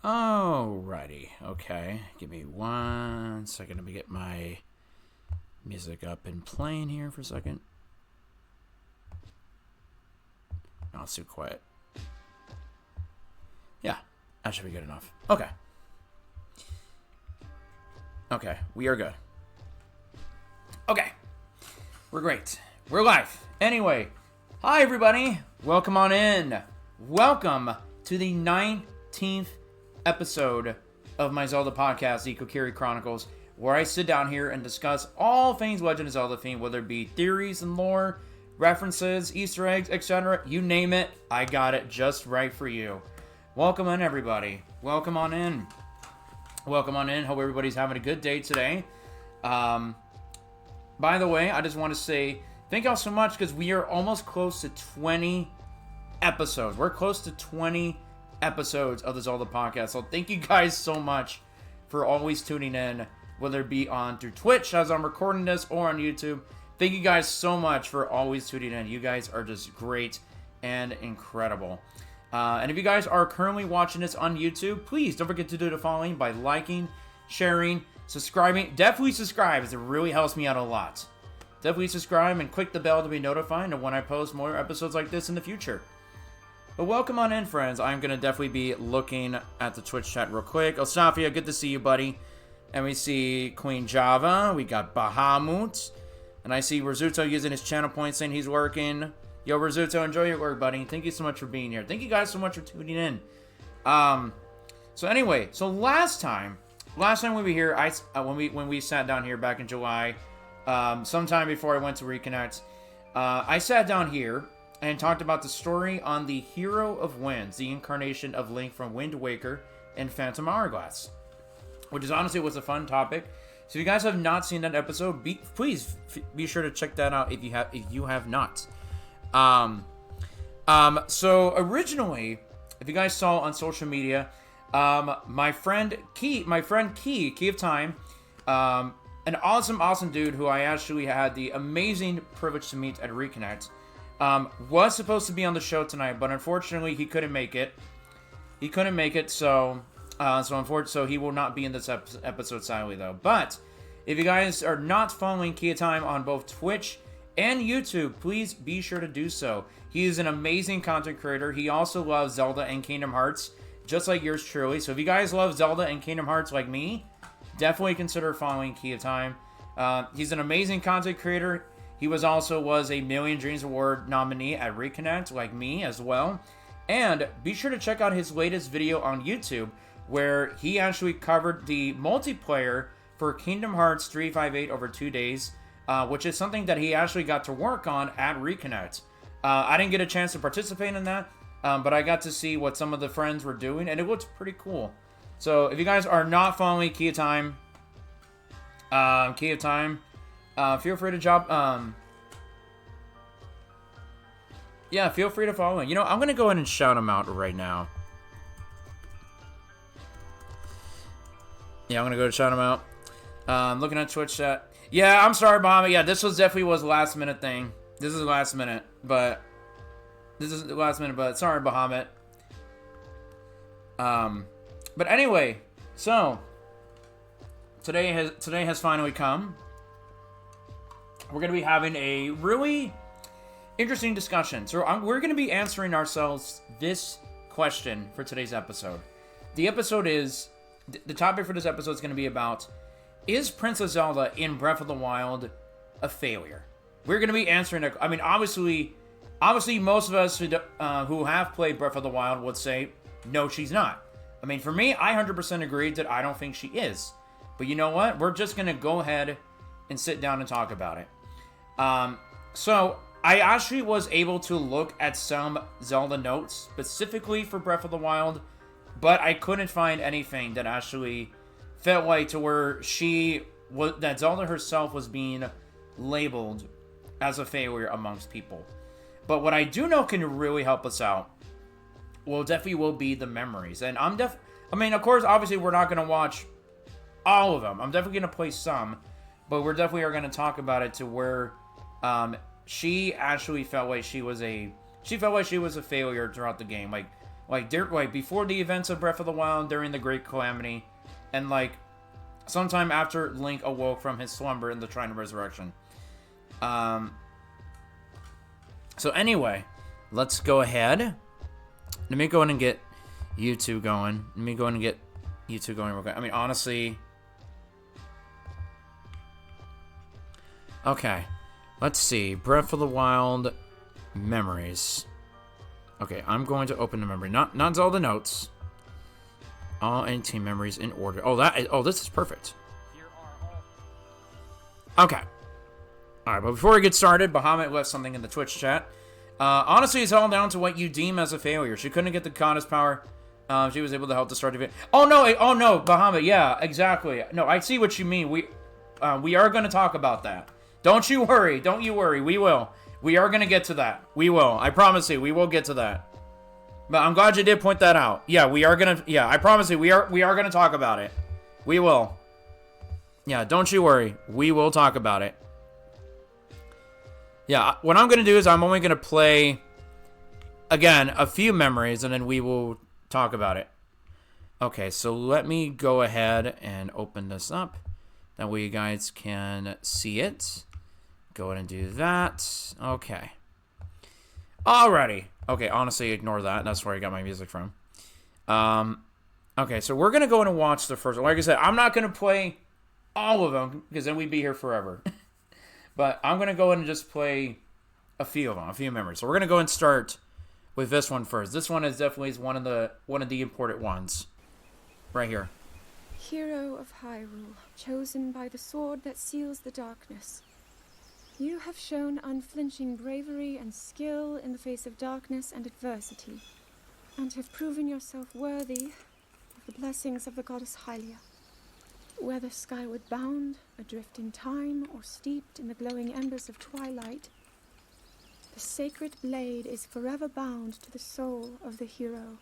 Alrighty, okay. Give me 1 second. Let me get my music up and playing here for a second. Oh, it's too quiet. Yeah, that should be good enough. Okay. Okay, we are good. Okay. We're great. We're live. Anyway, hi everybody. Welcome on in. Welcome to the 19th episode of my Zelda podcast, the Kokiri Chronicles, where I sit down here and discuss all things Legend of Zelda themed, whether it be theories and lore, references, Easter eggs, etc. You name it, I got it just right for you. Welcome in, everybody. Welcome on in. Welcome on in. Hope everybody's having a good day today. By the way, I just want to say thank y'all so much because we are almost close to 20 episodes. We're close to 20 episodes of the Zelda podcast. So thank you guys so much for always tuning in, whether it be on through Twitch as I'm recording this or on YouTube. Thank you guys so much for always tuning in. You guys are just great and incredible. And if you guys are currently watching this on YouTube, please don't forget to do the following by liking, sharing, subscribing. Definitely subscribe, as it really helps me out a lot. Definitely subscribe and click the bell to be notified of when I post more episodes like this in the future. But welcome on in, friends. I'm going to definitely be looking at the Twitch chat real quick. Osafia, good to see you, buddy. And we see Queen Java. We got Bahamut. And I see Rizzuto using his channel point saying he's working. Yo, Rizzuto, enjoy your work, buddy. Thank you so much for being here. Thank you guys so much for tuning in. So anyway, last time we were here, when we sat down here back in July, sometime before I went to Reconnect, I sat down here and talked about the story on the Hero of Winds, the incarnation of Link from Wind Waker and Phantom Hourglass, which is honestly was a fun topic. So if you guys have not seen that episode, please be sure to check that out if you have not. So originally, if you guys saw on social media, my friend Key, KeyOfTime, an awesome dude who I actually had the amazing privilege to meet at Reconnect, was supposed to be on the show tonight, but unfortunately he couldn't make it. So he will not be in this episode, sadly, though. But if you guys are not following KeyOfTime on both Twitch and YouTube, please be sure to do so. He is an amazing content creator. He also loves Zelda and Kingdom Hearts, just like yours truly. So if you guys love Zelda and Kingdom Hearts like me, definitely consider following KeyOfTime. He's an amazing content creator. He was a Million Dreams Award nominee at Reconnect, like me as well. And be sure to check out his latest video on YouTube, where he actually covered the multiplayer for Kingdom Hearts 358 over 2 days, which is something that he actually got to work on at Reconnect. I didn't get a chance to participate in that, but I got to see what some of the friends were doing, and it looked pretty cool. So if you guys are not following KeyOfTime, feel free to feel free to follow him. You know, I'm going to go ahead and shout him out right now. Yeah, I'm going to go to shout him out. Looking at Twitch chat. Yeah, I'm sorry, Bahamut. Yeah, this definitely was a last minute thing. This is last minute, but sorry, Bahamut. But anyway, so today has finally come. We're going to be having a really interesting discussion. So we're going to be answering ourselves this question for today's episode. The topic for this episode is going to be about, is Princess Zelda in Breath of the Wild a failure? We're going to be answering it. I mean, obviously most of us who have played Breath of the Wild would say, no, she's not. I mean, for me, I 100% agree that I don't think she is. But you know what? We're just going to go ahead and sit down and talk about it. So I actually was able to look at some Zelda notes specifically for Breath of the Wild, but I couldn't find anything that actually felt like to where that Zelda herself was being labeled as a failure amongst people. But what I do know can really help us out, definitely will be the memories. And of course, obviously we're not going to watch all of them. I'm definitely going to play some, but we're definitely are going to talk about it to where she actually felt like she was a failure throughout the game. Like like before the events of Breath of the Wild, during the Great Calamity, and like sometime after Link awoke from his slumber in the Shrine of Resurrection. So anyway, let's go ahead. Let me go in and get you two going. Real quick. I mean, honestly. Okay. Let's see. Breath of the Wild memories. Okay, I'm going to open the memory. Not all the notes. All NT memories in order. Oh, this is perfect. Okay. Alright, but before we get started, Bahamut left something in the Twitch chat. Honestly, it's all down to what you deem as a failure. She couldn't get the goddess power. She was able to help to start the video. Oh no, Bahamut, yeah, exactly. No, I see what you mean. We are going to talk about that. Don't you worry, we will. We are going to get to that. We will. I promise you, we will get to that. But I'm glad you did point that out. Yeah, we are going to, yeah, I promise you, we are going to talk about it. We will. Yeah, don't you worry. We will talk about it. Yeah, what I'm going to do is I'm only going to play, again, a few memories, and then we will talk about it. Okay, so let me go ahead and open this up. That way you guys can see it. Go ahead and do that. Okay. Alrighty. Okay, honestly, ignore that. That's where I got my music from. Okay, so we're going to go in and watch the first one. Like I said, I'm not going to play all of them, because then we'd be here forever. But I'm going to go in and just play a few of them, a few memories. So we're going to go and start with this one first. This one is definitely one of the important ones. Right here. Hero of Hyrule, chosen by the sword that seals the darkness. You have shown unflinching bravery and skill in the face of darkness and adversity, and have proven yourself worthy of the blessings of the goddess Hylia. Whether skyward bound, adrift in time, or steeped in the glowing embers of twilight, the sacred blade is forever bound to the soul of the hero.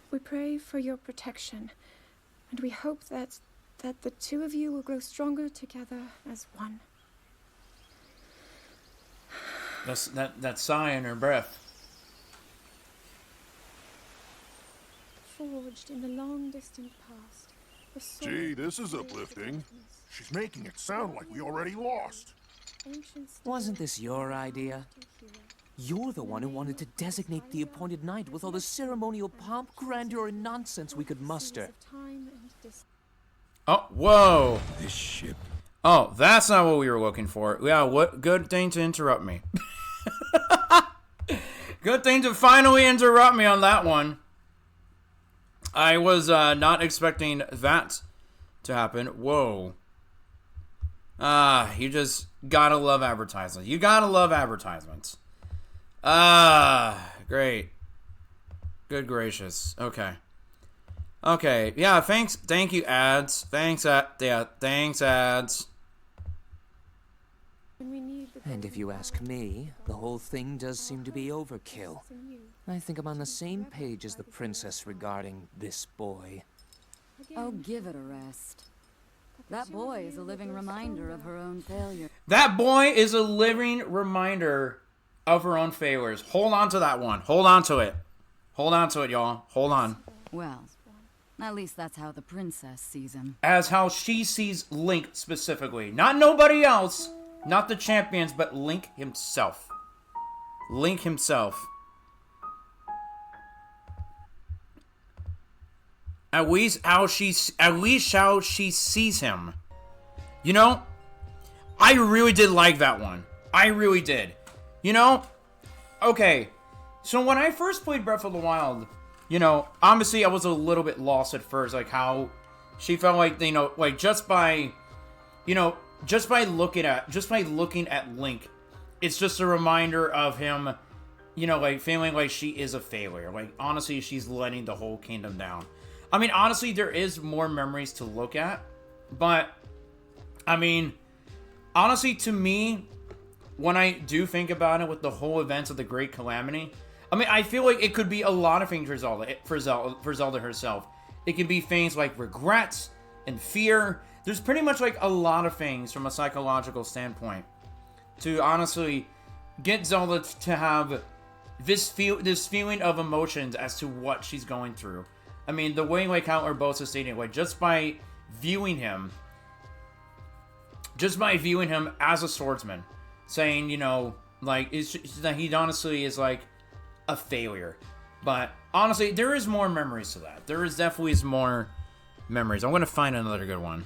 We pray for your protection, and we hope that the two of you will grow stronger together as one. That sigh in her breath. Forged in the long distant past. Gee, this is uplifting. She's making it sound like we already lost. Wasn't this your idea? You're the one who wanted to designate the appointed night with all the ceremonial pomp, grandeur, and nonsense we could muster. Oh, whoa. This ship. Oh, that's not what we were looking for. Yeah, what good thing to interrupt me. Good thing to finally interrupt me on that one. I was not expecting that to happen. Whoa. You just gotta love advertisements. You gotta love advertisements. Great. Good gracious. Okay. Okay. Yeah, thanks. Thank you, ads. Thanks, thanks, ads. And if you ask me, the whole thing does seem to be overkill. I think I'm on the same page as the princess regarding this boy. Oh, give it a rest. That boy is a living reminder of her own failure. That boy is a living reminder of her own failures. Hold on to that one. Hold on to it. Hold on to it, y'all. Hold on. Well, at least that's how the princess sees him. As how she sees Link specifically. Not nobody else. Not the champions, but Link himself. Link himself. At least how she sees him. You know, I really did like that one. I really did. You know, okay. So when I first played Breath of the Wild, you know, obviously I was a little bit lost at first, like how she felt like, you know, like just by looking at Link, it's just a reminder of him, you know, like feeling like she is a failure. Like honestly, she's letting the whole kingdom down. I mean, honestly, there is more memories to look at, but I mean, honestly, to me, when I do think about it with the whole events of the Great Calamity, I mean, I feel like it could be a lot of things for Zelda herself. It can be things like regrets and fear. There's pretty much like a lot of things from a psychological standpoint to honestly get Zelda to have this feeling of emotions as to what she's going through. I mean, the way like how Urbosa stating, like just by viewing him as a swordsman, saying, you know, like that he honestly is like a failure. But honestly, there is more memories to that. There is definitely more memories. I'm gonna find another good one.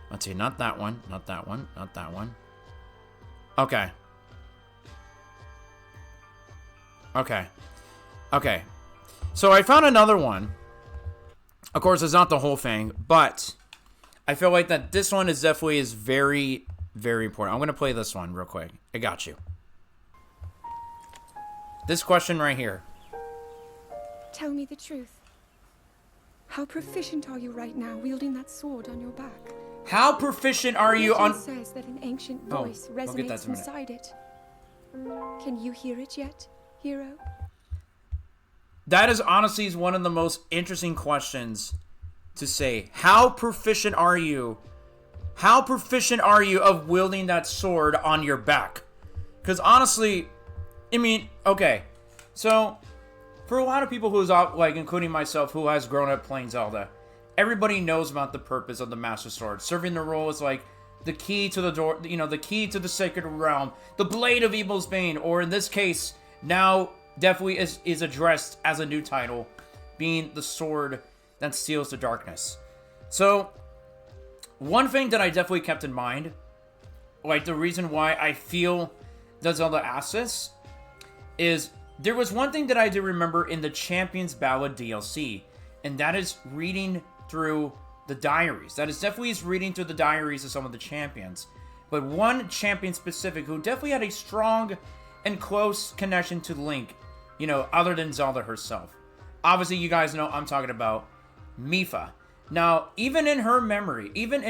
Let's see, not that one, not that one, not that one. Okay. Okay. So I found another one. Of course, it's not the whole thing, but I feel like that this one is definitely very, very important. I'm going to play this one real quick. I got you. This question right here. Tell me the truth. How proficient are you right now wielding that sword on your back? How proficient are you on... Legend says that an ancient voice I'll get that resonates in a minute. inside it. Can you hear it yet, hero? That is honestly one of the most interesting questions to say. How proficient are you? How proficient are you of wielding that sword on your back? Because honestly, I mean, okay. So, for a lot of people who's out, like including myself, who has grown up playing Zelda, everybody knows about the purpose of the Master Sword. Serving the role as like the key to the door, you know, the key to the sacred realm, the blade of evil's bane, or in this case, now definitely is addressed as a new title, being the sword that steals the darkness. So, one thing that I definitely kept in mind, like the reason why I feel that Zelda asked this, is there was one thing that I do remember in the Champion's Ballad DLC, and that is reading through the diaries. That is definitely reading through the diaries of some of the champions. But one champion specific who definitely had a strong and close connection to Link, you know, other than Zelda herself. Obviously, you guys know I'm talking about Mipha. Now, even in her memories, and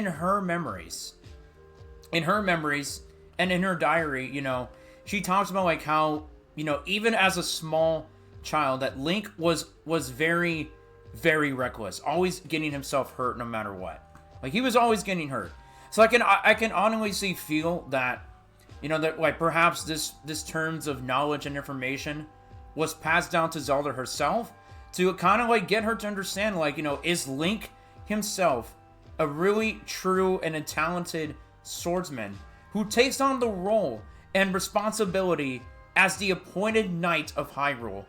in her diary, you know, she talks about like how, you know, even as a small child, that Link was very, very reckless, always getting himself hurt no matter what. Like he was always getting hurt. So I can honestly feel that, you know, that like perhaps this terms of knowledge and information was passed down to Zelda herself to kind of like get her to understand, like, you know, is Link himself a really true and a talented swordsman who takes on the role and responsibility as the appointed knight of Hyrule,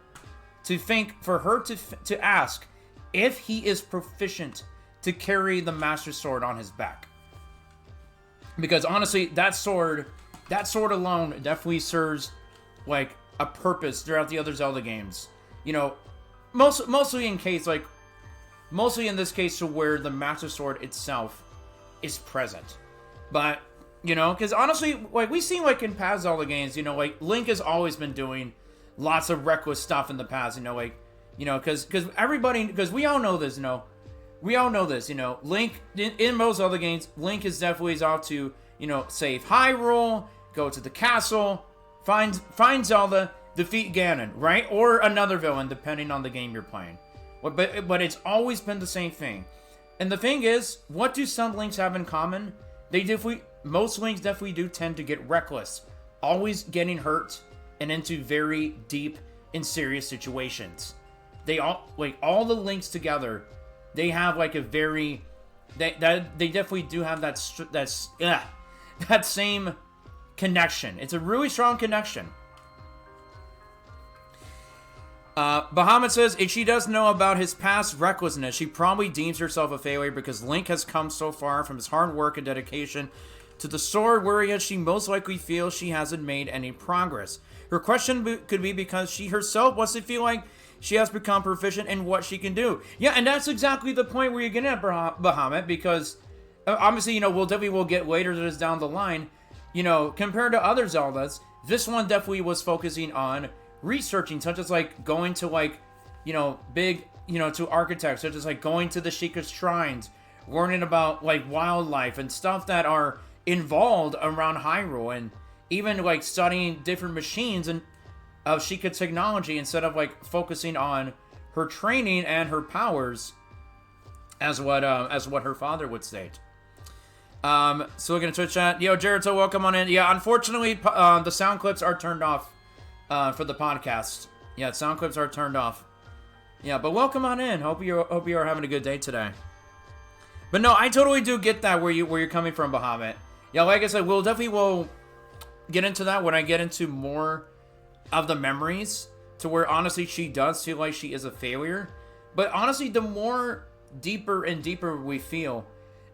to think for her to ask if he is proficient to carry the Master Sword on his back. Because honestly, that sword alone definitely serves like a purpose throughout the other Zelda games. You know, mostly in this case to where the Master Sword itself is present. But, you know, because honestly, like we see like in past Zelda games, you know, like Link has always been doing lots of reckless stuff in the past, you know, like, you know, because we all know this, you know. We all know this, you know. Link, in most other games, Link is definitely out to, you know, save Hyrule, go to the castle, find Zelda, defeat Ganon, right? Or another villain, depending on the game you're playing. But it's always been the same thing. And the thing is, what do some Links have in common? Most Links definitely do tend to get reckless, always getting hurt and into very deep and serious situations. They all, like, all the Links together, they have like a very, they definitely do have that same connection. It's a really strong connection. Bahamut says, if she does know about his past recklessness, she probably deems herself a failure because Link has come so far from his hard work and dedication to the sword, whereas she most likely feels she hasn't made any progress. Her question could be because she herself wants to feel like she has become proficient in what she can do. Yeah, and that's exactly the point where you're getting at, Bahamut, because obviously, you know, we'll get later to this down the line. You know, compared to other Zeldas, this one definitely was focusing on researching, such as like going to like, you know, big, you know, to architects, such as like going to the Sheikah's shrines, learning about like wildlife and stuff that are involved around Hyrule, and even like studying different machines and of Sheikah technology instead of like focusing on her training and her powers, as what her father would state. So looking at Twitch chat, yo, Jared, so welcome on in. Yeah, unfortunately, the sound clips are turned off for the podcast. Yeah, sound clips are turned off. Yeah, but welcome on in. Hope you are having a good day today. But no, I totally do get that where you're coming from, Bahamut. Yeah, like I said, we'll definitely get into that when I get into more of the memories, to where honestly she does feel like she is a failure. But honestly, the more deeper and deeper we feel,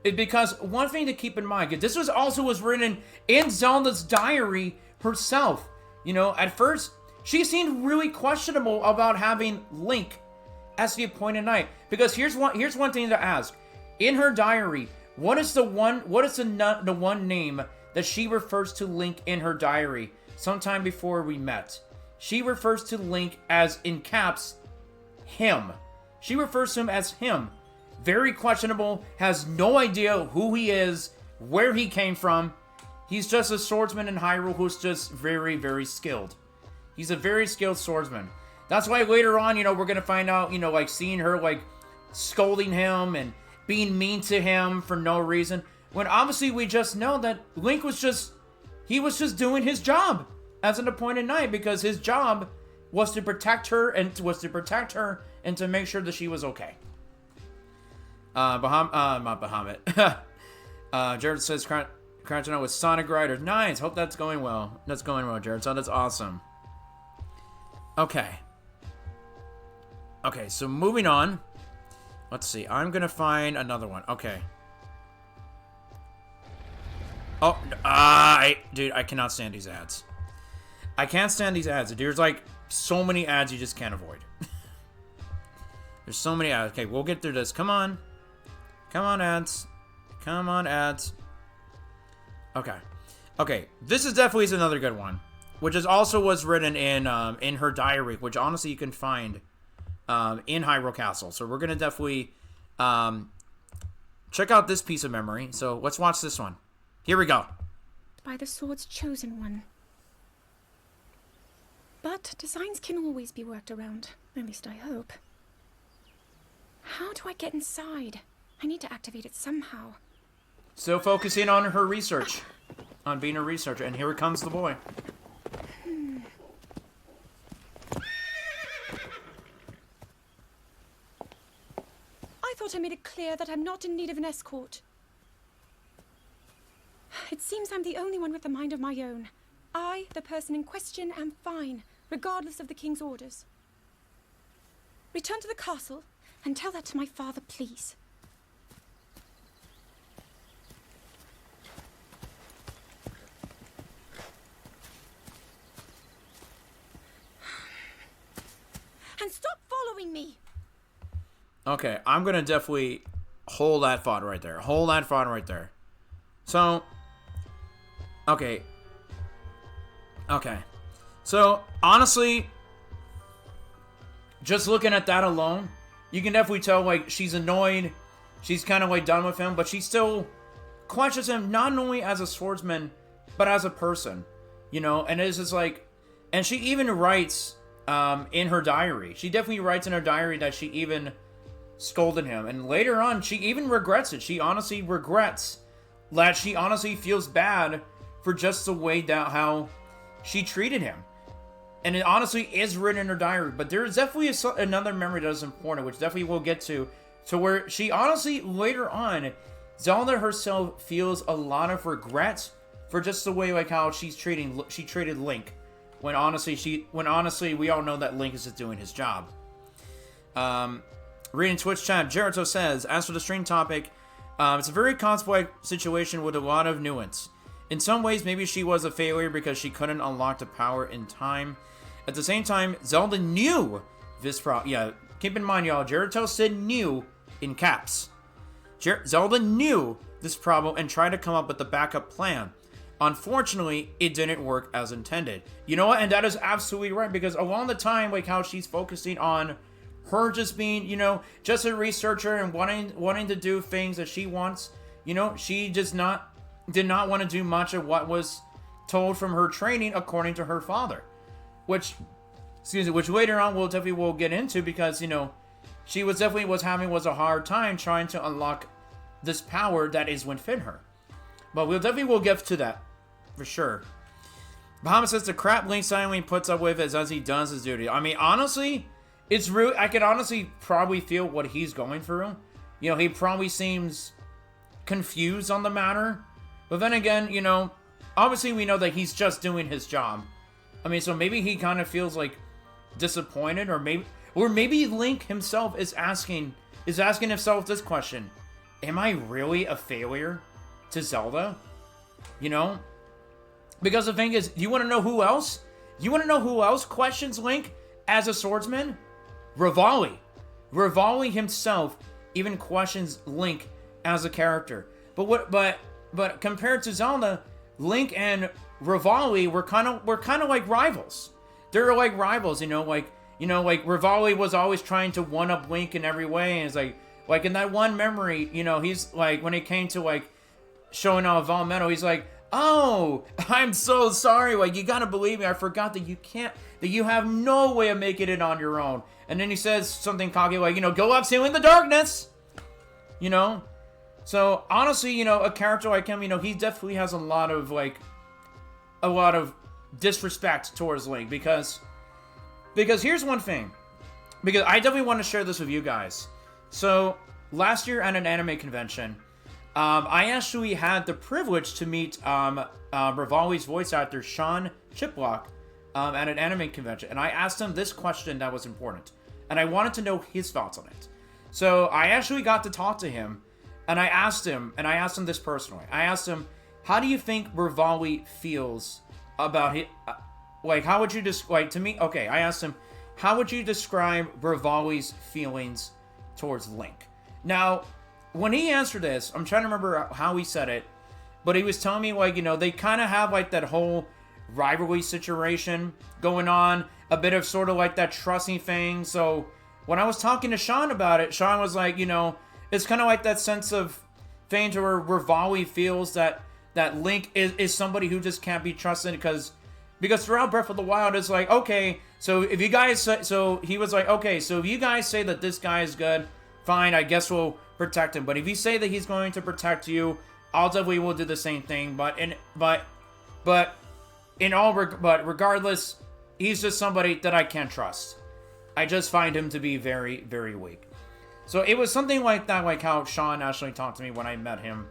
it, because one thing to keep in mind, this was written in Zelda's diary herself. You know, at first she seemed really questionable about having Link as the appointed knight, because here's one thing to ask. In her diary, what is the one name that she refers to Link in her diary sometime before we met? She refers to Link as, in caps, him. She refers to him as him. Very questionable, has no idea who he is, where he came from. He's just a swordsman in Hyrule who's just very, very skilled. He's a very skilled swordsman. That's why later on, you know, we're going to find out, you know, like seeing her, like, scolding him and being mean to him for no reason. When obviously we just know that Link was just doing his job as an appointed knight, because his job was to protect her and to make sure that she was okay. Not Bahamut. Jared says crashing out with Sonic Riders. Nice. Hope that's going well. That's going well, Jared. So that's awesome. Okay. Okay, so moving on. Let's see. I'm gonna find another one. Okay. Oh, dude, I cannot stand these ads. I can't stand these ads. There's like so many ads you just can't avoid. There's so many ads. Okay, we'll get through this. Come on. Come on, ads. Come on, ads. Okay. Okay, this is definitely another good one, which is also was written in her diary, which honestly you can find in Hyrule Castle. So we're gonna definitely check out this piece of memory. So let's watch this one. Here we go. By the sword's chosen one. But designs can always be worked around. At least I hope. How do I get inside? I need to activate it somehow. Still focusing on her research. On being a researcher. And here comes the boy. I thought I made it clear that I'm not in need of an escort. It seems I'm the only one with a mind of my own. I, the person in question, am fine, regardless of the king's orders. Return to the castle and tell that to my father, please. And stop following me! Okay, I'm gonna definitely hold that thought right there. Hold that thought right there. So, okay. Okay. So, honestly, just looking at that alone, you can definitely tell, like, she's annoyed. She's kind of, like, done with him, but she still questions him not only as a swordsman, but as a person. You know, and it's just like, and she even writes in her diary. She definitely writes in her diary that she even scolded him. And later on, she even regrets it. She honestly regrets that she honestly feels bad for just the way that how she treated him. And it honestly is written in her diary. But there is definitely another memory that is important, which definitely we'll get to where she honestly, later on, Zelda herself feels a lot of regret for just the way, like, how she treated Link. When honestly, we all know that Link is just doing his job. Reading Twitch chat, Jericho says, as for the stream topic, it's a very complex situation with a lot of nuance. In some ways, maybe she was a failure because she couldn't unlock the power in time. At the same time, Zelda knew this problem. Yeah, keep in mind, y'all, Jericho said knew in caps. Zelda knew this problem and tried to come up with a backup plan. Unfortunately, it didn't work as intended. You know what? And that is absolutely right, because along the time, like, how she's focusing on her just being, you know, just a researcher and wanting to do things that she wants, you know, she just did not want to do much of what was told from her training according to her father. Which later on we'll get into, because, you know, she was having a hard time trying to unlock this power that is within her. But we'll get to that for sure. Bahamut says the crap Link silently puts up with as he does his duty. I mean, honestly, it's real. I can honestly probably feel what he's going through. You know, he probably seems confused on the matter. But then again, you know, obviously we know that he's just doing his job. I mean, so maybe he kind of feels like disappointed, or maybe Link himself is asking himself this question: am I really a failure to Zelda? You know? Because the thing is, you want to know who else? You want to know who else questions Link as a swordsman? Revali. Revali himself even questions Link as a character. But compared to Zelda, Link and Revali were kind of like rivals. They're like rivals, you know, like Revali was always trying to one up Link in every way, and it's like in that one memory, you know, he's like, when it came to like showing off Valmetto, he's like, oh, I'm so sorry, like, you gotta believe me, I forgot that you have no way of making it on your own. And then he says something cocky like, you know, go up to in the darkness, you know. So honestly, you know, a character like him, you know, he definitely has a lot of disrespect towards Link, because here's one thing, because I definitely want to share this with you guys. So last year at an anime convention, I actually had the privilege to meet Revali's voice actor Sean Chiplock at an anime convention, and I asked him this question that was important, and I wanted to know his thoughts on it. So I actually got to talk to him, and I asked him this personally. I asked him, how do you think Revali feels about it? Like, how would you describe, to me, okay, I asked him, how would you describe Revali's feelings towards Link? Now, when he answered this, I'm trying to remember how he said it, but he was telling me, like, you know, they kind of have, like, that whole rivalry situation going on, a bit of sort of, like, that trusting thing. So when I was talking to Sean about it, Sean was like, you know, it's kind of like that sense of thing to where Revali feels that Link is somebody who just can't be trusted, because throughout Breath of the Wild, it's like, okay, so if you guys, so he was like, okay, so if you guys say that this guy is good, fine, I guess we'll protect him. But if you say that he's going to protect you, I'll definitely will do the same thing. But regardless, he's just somebody that I can't trust. I just find him to be very, very weak. So it was something like that, like how Sean actually talked to me when I met him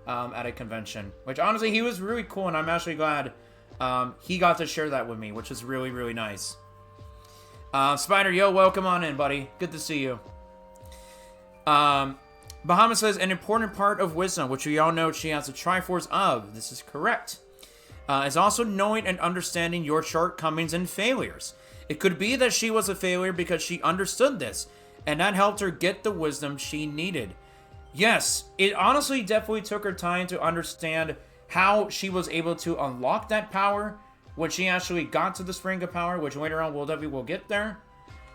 at a convention. Which honestly, he was really cool, and I'm actually glad he got to share that with me, which is really, really nice. Spider, yo, welcome on in, buddy. Good to see you. Bahamut says, an important part of wisdom, which we all know she has the Triforce of. This is correct. Is also knowing and understanding your shortcomings and failures. It could be that she was a failure because she understood this, and that helped her get the wisdom she needed. Yes, it honestly definitely took her time to understand how she was able to unlock that power when she actually got to the Spring of Power, which later on we'll definitely will get there.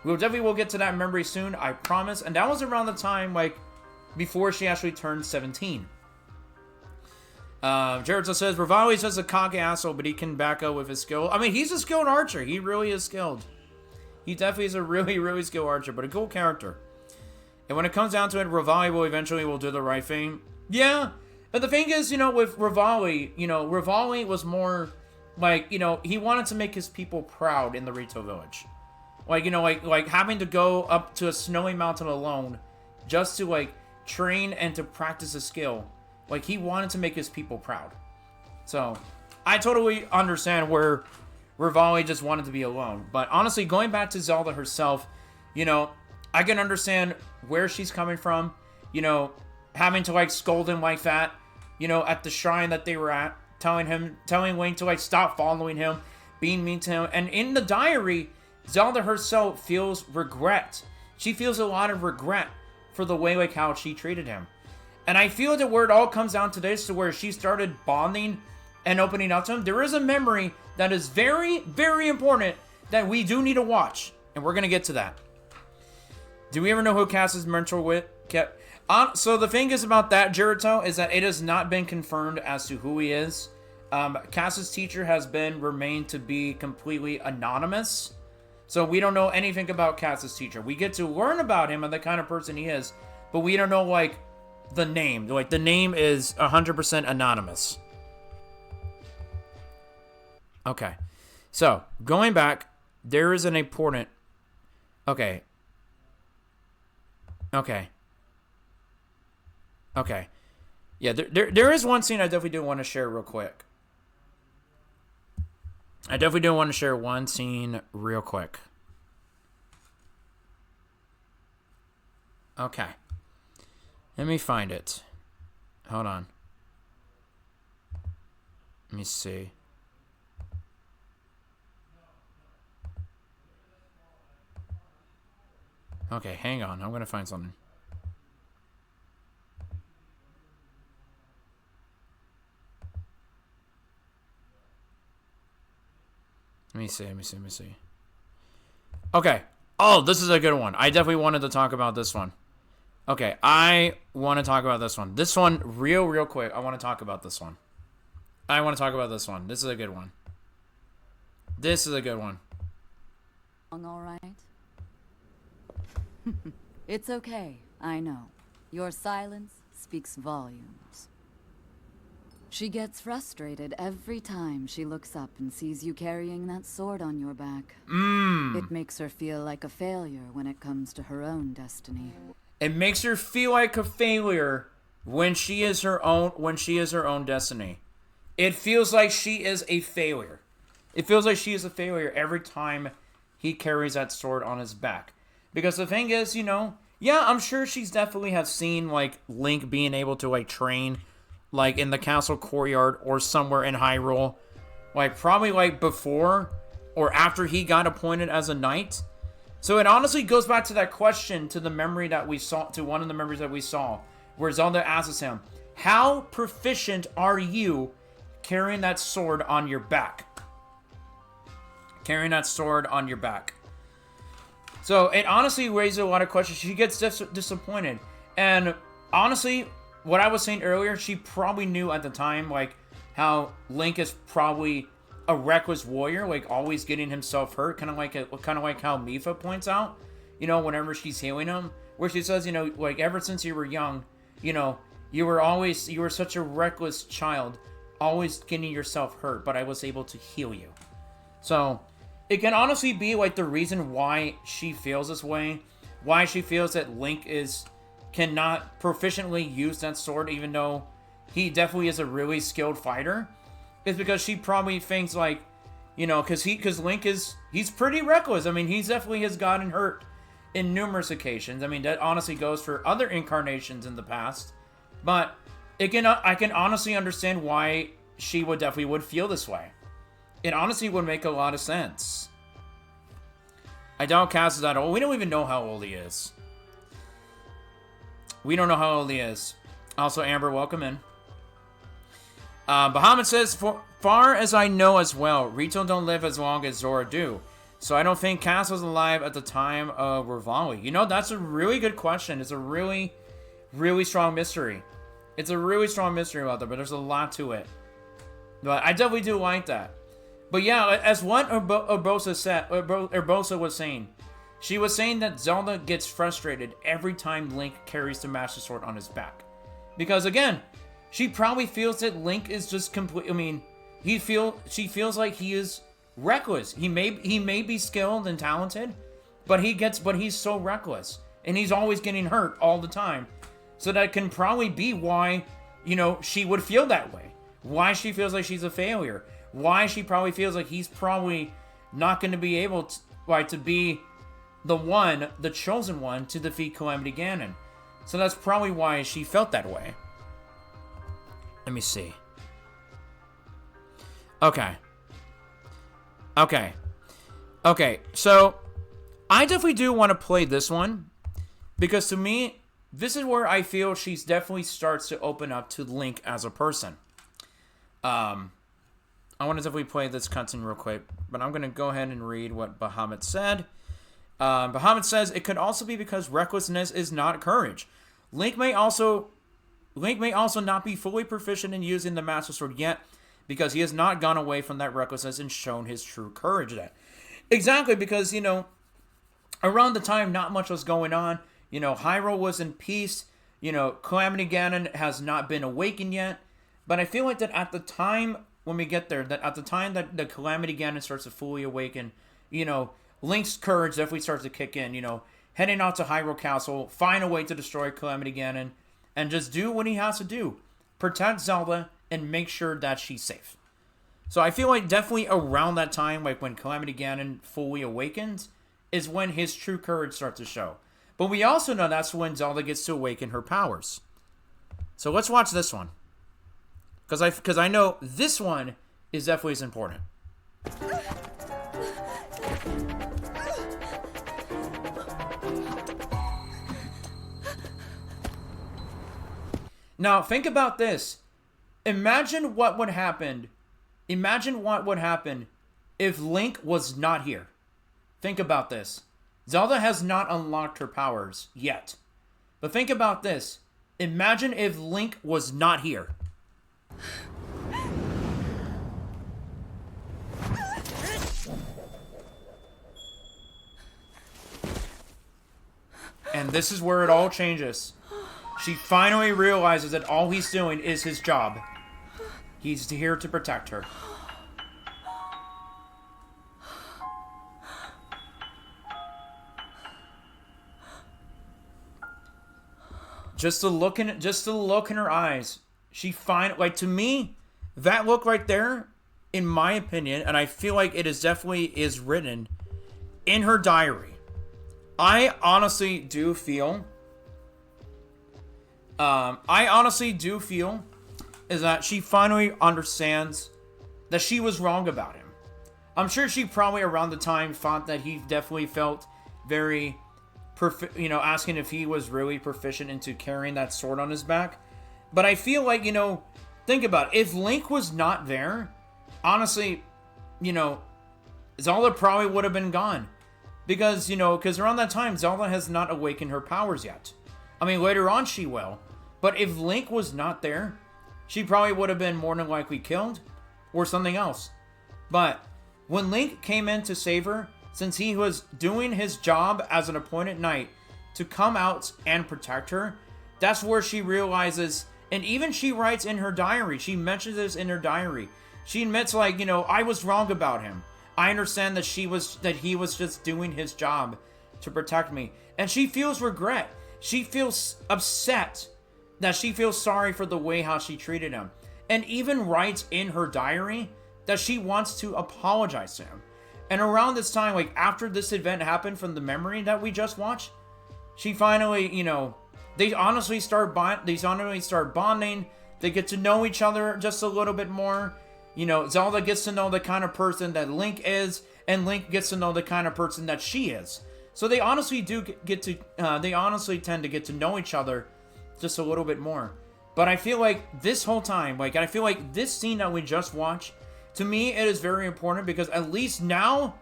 We'll definitely get to that memory soon, I promise. And that was around the time, like, before she actually turned 17. Jared says, Revali's just a cocky asshole, but he can back up with his skill. I mean, he's a skilled archer. He really is skilled. He definitely is a really, really skilled archer, but a cool character. And when it comes down to it, Revali will do the right thing. Yeah, but the thing is, you know, with Revali, you know, Revali was more, like, you know, he wanted to make his people proud in the Rito village. Like, you know, like having to go up to a snowy mountain alone just to, like, train and to practice a skill. Like, he wanted to make his people proud. So, I totally understand where Revali just wanted to be alone. But honestly, going back to Zelda herself, you know, I can understand where she's coming from. You know, having to, like, scold him like that, you know, at the shrine that they were at, telling Link to, like, stop following him, being mean to him. And in the diary, Zelda herself feels regret. She feels a lot of regret for the way, like, how she treated him. And I feel that where it all comes down to this, to where she started bonding and opening up to him, there is a memory that is very, very important that we do need to watch. And we're going to get to that. Do we ever know who Cass's mentor with? So the thing is about that, Jirito, is that it has not been confirmed as to who he is. Cass's teacher has remained to be completely anonymous. So we don't know anything about Cass's teacher. We get to learn about him and the kind of person he is, but we don't know, like, the name. Like, the name is 100% anonymous. Okay. So, going back, there is an important... Okay. Yeah, there is one scene I definitely do want to share real quick. Let me find it. Hold on. Let me see. Okay, hang on. I'm going to find something. Let me see. Okay. Oh, this is a good one. I definitely wanted to talk about this one. Okay, I want to talk about this one. This one, real quick. I want to talk about this one. This is a good one. All right. It's okay, I know. Your silence speaks volumes. She gets frustrated every time she looks up and sees you carrying that sword on your back. It makes her feel like a failure when it comes to her own destiny. It makes her feel like a failure when she is her own destiny. It feels like she is a failure. Every time he carries that sword on his back. Because the thing is, yeah, I'm sure she's definitely have seen, like, Link being able to, like, train, like, in the castle courtyard or somewhere in Hyrule. Like, probably, like, before or after he got appointed as a knight. So it honestly goes back to that question, to one of the memories that we saw, where Zelda asks him, how proficient are you carrying that sword on your back? So it honestly raises a lot of questions. She gets disappointed. And honestly, what I was saying earlier, she probably knew at the time, like, how Link is probably a reckless warrior, like, always getting himself hurt, kind of like how Mipha points out, whenever she's healing him, where she says, like, ever since you were young, you were such a reckless child, always getting yourself hurt, but I was able to heal you. So it can honestly be, like, the reason why she feels this way, why she feels that Link cannot proficiently use that sword, even though he definitely is a really skilled fighter, is because she probably thinks, like, because Link he's pretty reckless. I mean, he definitely has gotten hurt in numerous occasions. I mean, that honestly goes for other incarnations in the past, but I can honestly understand why she would feel this way. It honestly would make a lot of sense. I doubt Cass is that old. We don't even know how old he is. Also, Amber, welcome in. Bahamut says, for far as I know as well, Rito don't live as long as Zora do. So I don't think Cass was alive at the time of Revali. That's a really good question. It's a really, really strong mystery. It's a really strong mystery out there, but there's a lot to it. But I definitely do like that. But yeah, as what Urbosa was saying, she was saying that Zelda gets frustrated every time Link carries the Master Sword on his back. Because again, she probably feels that Link is just complete. I mean, she feels like he is reckless. He may be skilled and talented, but he's so reckless, and he's always getting hurt all the time. So that can probably be why, she would feel that way. Why she feels like she's a failure. Why she probably feels like he's probably not going to be able to be the chosen one to defeat Calamity Ganon. So that's probably why she felt that way. Let me see. Okay, so I definitely do want to play this one, because to me, this is where I feel she definitely starts to open up to Link as a person. I want to definitely play this cutscene real quick, but I'm going to go ahead and read what Bahamut said. Bahamut says, it could also be because recklessness is not courage. Link may also not be fully proficient in using the Master Sword yet, because he has not gone away from that recklessness and shown his true courage yet. Exactly, because, around the time not much was going on. Hyrule was in peace. Calamity Ganon has not been awakened yet. But I feel like that at the time when we get there, that at the time that the Calamity Ganon starts to fully awaken, you know, Link's courage definitely starts to kick in, you know, heading out to Hyrule Castle, find a way to destroy Calamity Ganon, and just do what he has to do. Protect Zelda and make sure that she's safe. So I feel like definitely around that time, like when Calamity Ganon fully awakens, is when his true courage starts to show. But we also know that's when Zelda gets to awaken her powers. So let's watch this one. Because I know this one is definitely as important. Now, think about this. Imagine what would happen. Imagine what would happen if Link was not here. Think about this. Zelda has not unlocked her powers yet. But think about this. Imagine if Link was not here. And this is where it all changes. She finally realizes that all he's doing is his job. He's here to protect her. Just the look in her eyes. To me, that look right there, in my opinion, and I feel like it is definitely is written in her diary. I honestly do feel is that she finally understands that she was wrong about him. I'm sure she probably around the time thought that he definitely felt very asking if he was really proficient into carrying that sword on his back. But I feel like, think about it. If Link was not there, honestly, Zelda probably would have been gone. Because around that time, Zelda has not awakened her powers yet. I mean, later on she will. But if Link was not there, she probably would have been more than likely killed or something else. But when Link came in to save her, since he was doing his job as an appointed knight to come out and protect her, that's where she realizes, and even she writes in her diary, she mentions this in her diary. She admits, I was wrong about him. I understand that he was just doing his job to protect me. And she feels regret. She feels upset that she feels sorry for the way how she treated him. And even writes in her diary that she wants to apologize to him. And around this time, after this event happened from the memory that we just watched, she finally, they honestly start bonding. They get to know each other just a little bit more. Zelda gets to know the kind of person that Link is, and Link gets to know the kind of person that she is. So they honestly tend to get to know each other just a little bit more. But I feel like this whole time, I feel like this scene that we just watched, to me, it is very important because at least now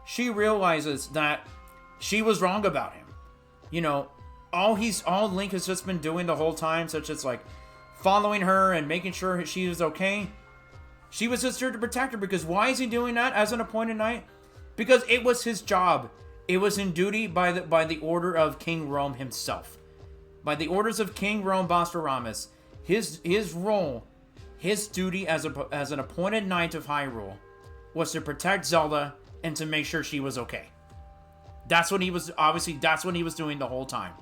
she realizes that she was wrong about him. All Link has just been doing the whole time, such as following her and making sure she was okay. She was just here to protect her, because why is he doing that as an appointed knight? Because it was his job. It was in duty by the order of King Rome himself. By the orders of King Rome Basaramas, his role, his duty as an appointed knight of Hyrule was to protect Zelda and to make sure she was okay. That's what he was doing the whole time.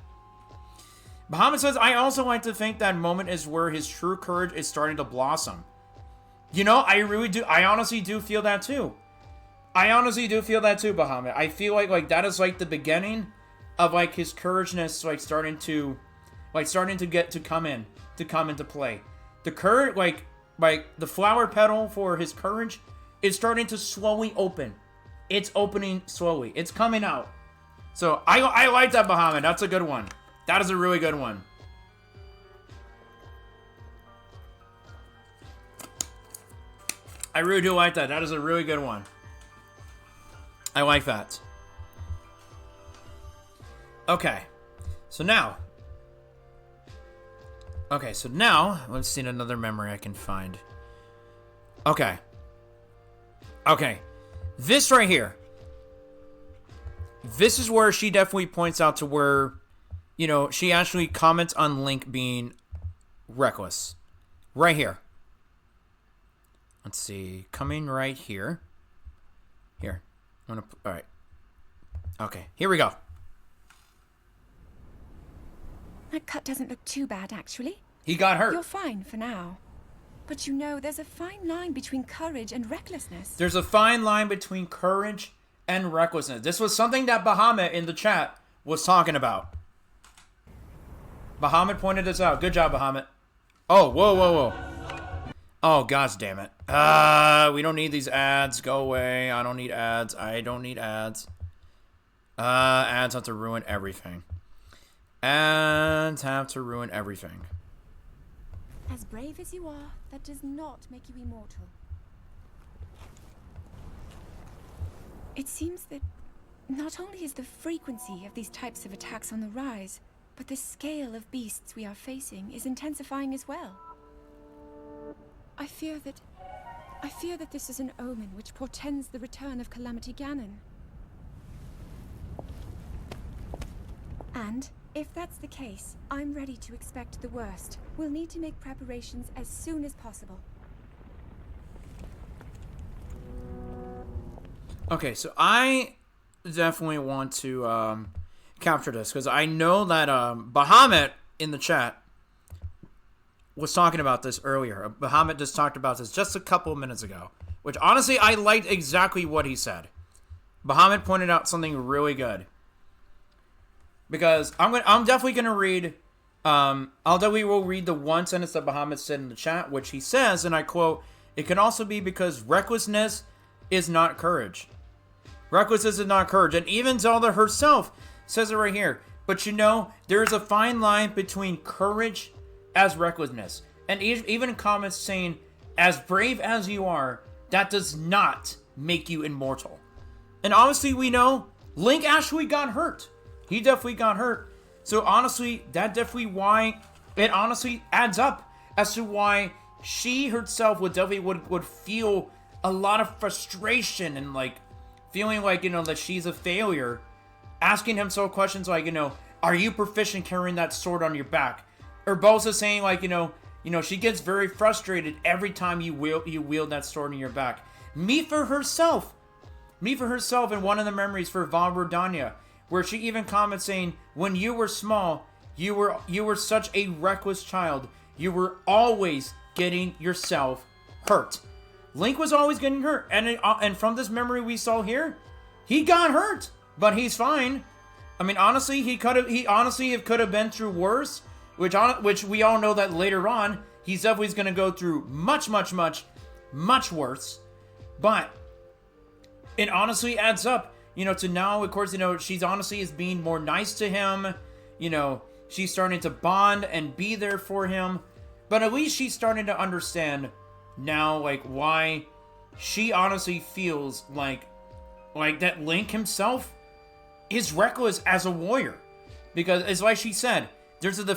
Bahamut says, I also like to think that moment is where his true courage is starting to blossom. I really do. I honestly do feel that too. Bahamut. I feel like that is the beginning of his courageness starting to come into play. The courage, the flower petal for his courage is starting to slowly open. It's opening slowly. It's coming out. So I like that, Bahamut. That's a good one. That is a really good one. I really do like that. That is a really good one. I like that. Okay. So now, let's see another memory I can find. Okay. This right here. This is where she definitely points out to where, she actually comments on Link being reckless. Right here. Let's see. Coming right here. Here. I'm gonna. All right. Okay. Here we go. That cut doesn't look too bad, actually. He got hurt. You're fine for now. But you know, there's a fine line between courage and recklessness. There's a fine line between courage and recklessness. This was something that Bahamut in the chat was talking about. Bahamut pointed this out. Good job, Bahamut. Oh, whoa, whoa, whoa. Oh, gosh damn it. We don't need these ads. Go away. I don't need ads. I don't need ads. Ads have to ruin everything. Ads have to ruin everything. As brave as you are, that does not make you immortal. It seems that not only is the frequency of these types of attacks on the rise, but the scale of beasts we are facing is intensifying as well. I fear that this is an omen which portends the return of Calamity Ganon. And if that's the case, I'm ready to expect the worst. We'll need to make preparations as soon as possible. Okay, so I definitely want to capture this because I know that Bahamut in the chat was talking about this earlier. Bahamut just talked about this just a couple of minutes ago, which honestly I liked exactly what he said. Bahamut pointed out something really good because I'm definitely gonna read. I'll definitely will read the one sentence that Bahamut said in the chat, which he says, and I quote: "It can also be because recklessness is not courage. Recklessness is not courage." And even Zelda herself says it right here. But you know, there is a fine line between courage as recklessness. And even comments saying, as brave as you are, that does not make you immortal. And honestly, we know Link actually got hurt. He definitely got hurt. So honestly, that definitely why it honestly adds up as to why she herself would definitely would feel a lot of frustration and like feeling like, you know, that she's a failure, asking himself questions like, you know, are you proficient carrying that sword on your back? Or Bosa saying like, you know, she gets very frustrated every time you wield that sword on your back. Me for herself in one of the memories for Val Rodania, where she even comments saying, when you were small, you were such a reckless child. You were always getting yourself hurt. Link was always getting hurt, and from this memory we saw here, he got hurt, but he's fine. I mean, honestly, he could have been through worse, which we all know that later on he's definitely going to go through much worse. But it honestly adds up, you know, to now. Of course, you know, she's honestly is being more nice to him. You know, she's starting to bond and be there for him. But at least she's starting to understand now, like, why she honestly feels like that Link himself is reckless as a warrior. Because it's like she said, there's a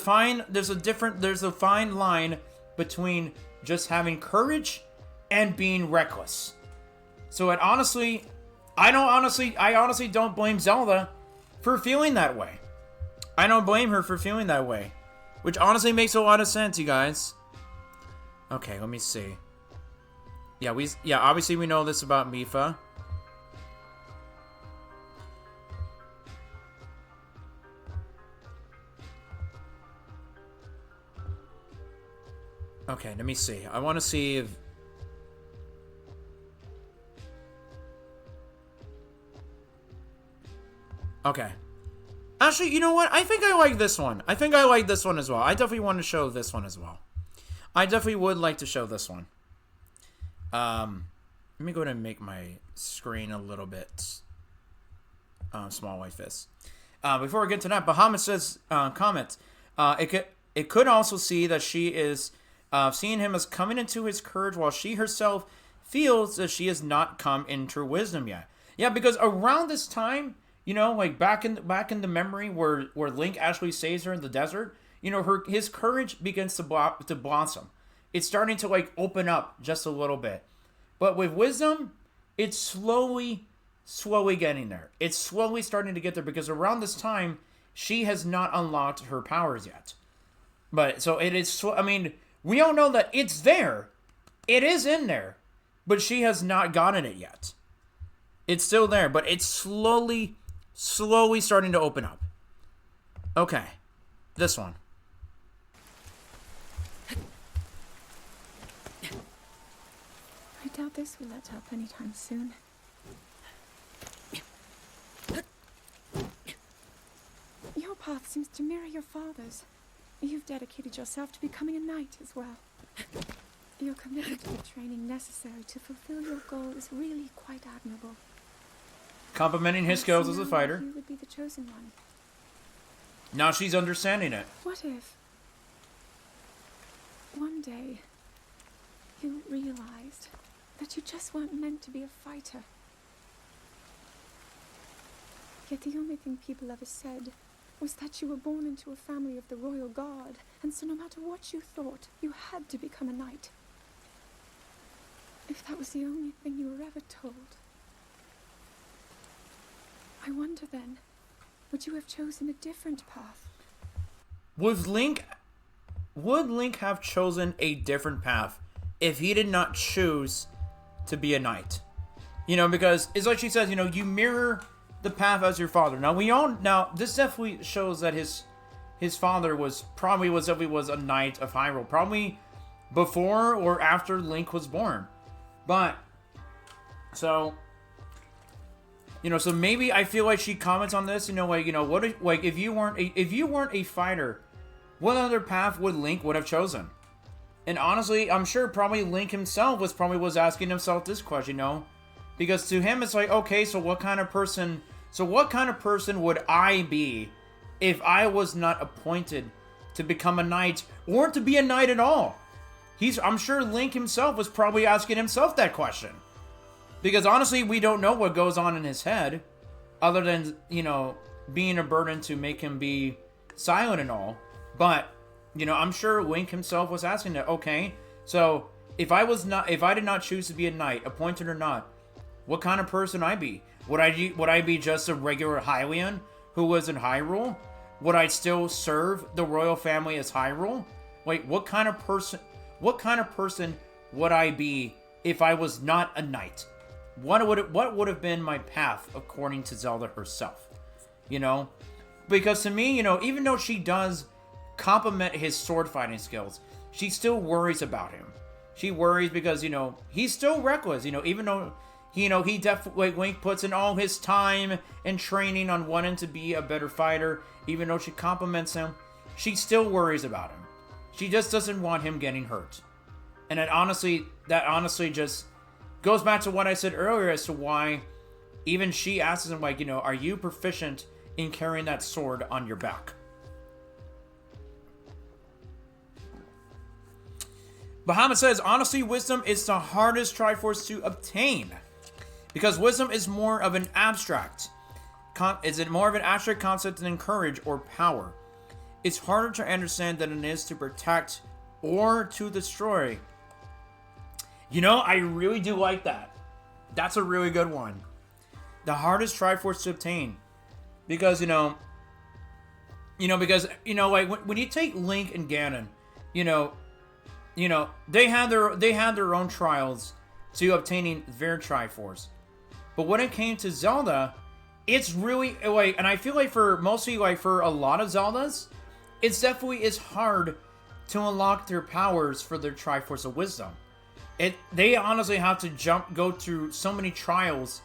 fine line between just having courage and being reckless. So it honestly, I honestly don't blame Zelda for feeling that way. I don't blame her for feeling that way. Which honestly makes a lot of sense, you guys. Okay, let me see. Yeah, obviously we know this about Mipha. Okay, let me see. I want to see if... Okay. Actually, you know what? I think I like this one. I think I like this one as well. I definitely want to show this one as well. I definitely would like to show this one. Let me go ahead and make my screen a little bit small like this. Before we get to that, Bahamut says, comment, it could also see that she is seeing him as coming into his courage while she herself feels that she has not come into her wisdom yet. Yeah, because around this time, you know, like back in the memory where Link actually saves her in the desert, you know, his courage begins to blossom. It's starting to like open up just a little bit. But with wisdom, it's slowly getting there. It's slowly starting to get there because around this time, she has not unlocked her powers yet. But so it is, I mean, we all know that it's there. It is in there. but she has not gotten it yet. It's still there, but it's slowly starting to open up. Okay, this one. I doubt this will let up anytime soon. Your path seems to mirror your father's. You've dedicated yourself to becoming a knight as well. Your commitment to the training necessary to fulfill your goal is really quite admirable. Complimenting his skills as a fighter. You would be the chosen one. Now she's understanding it. What if one day you realized that you just weren't meant to be a fighter? Yet the only thing people ever said was that you were born into a family of the royal guard, and so no matter what you thought, you had to become a knight. If that was the only thing you were ever told, I wonder then, would you have chosen a different path? Would Link have chosen a different path if he did not choose to be a knight? You know, because it's like she says, you know, you mirror the path as your father. Now this definitely shows that his father was definitely a knight of Hyrule, probably before or after Link was born. But so, you know, so maybe I feel like she comments on this, you know, like, you know, what if, like, if you weren't a fighter, what other path would Link would have chosen? And honestly, I'm sure probably Link himself was asking himself this question, you know, because to him it's like, okay, so what kind of person would I be if I was not appointed to become a knight or to be a knight at all? I'm sure Link himself was probably asking himself that question. Because honestly, we don't know what goes on in his head, other than, you know, being a burden to make him be silent and all. But, you know, I'm sure Link himself was asking that, okay, so if I did not choose to be a knight, appointed or not, what kind of person would I be? Would I be just a regular Hylian who was in Hyrule? Would I still serve the royal family as Hyrule? Wait, what kind of person would I be if I was not a knight? What would have been my path according to Zelda herself? You know? Because to me, you know, even though she does compliment his sword fighting skills, she still worries about him. She worries because, you know, he's still reckless, you know, even though, you know, he definitely, like, Link puts in all his time and training on wanting to be a better fighter. Even though she compliments him, she still worries about him. She just doesn't want him getting hurt. And that honestly just goes back to what I said earlier as to why even she asks him, like, you know, are you proficient in carrying that sword on your back? Bahamut says, honestly, wisdom is the hardest Triforce to obtain. Because wisdom is more of an abstract concept than courage or power. It's harder to understand than it is to protect or to destroy. You know, I really do like that. That's a really good one. The hardest Triforce to obtain. Because, like, when you take Link and Ganon, they had their own trials to obtaining their Triforce. But when it came to Zelda, it's really, like, and I feel like for a lot of Zeldas, it's definitely is hard to unlock their powers for their Triforce of Wisdom. They honestly have to go through so many trials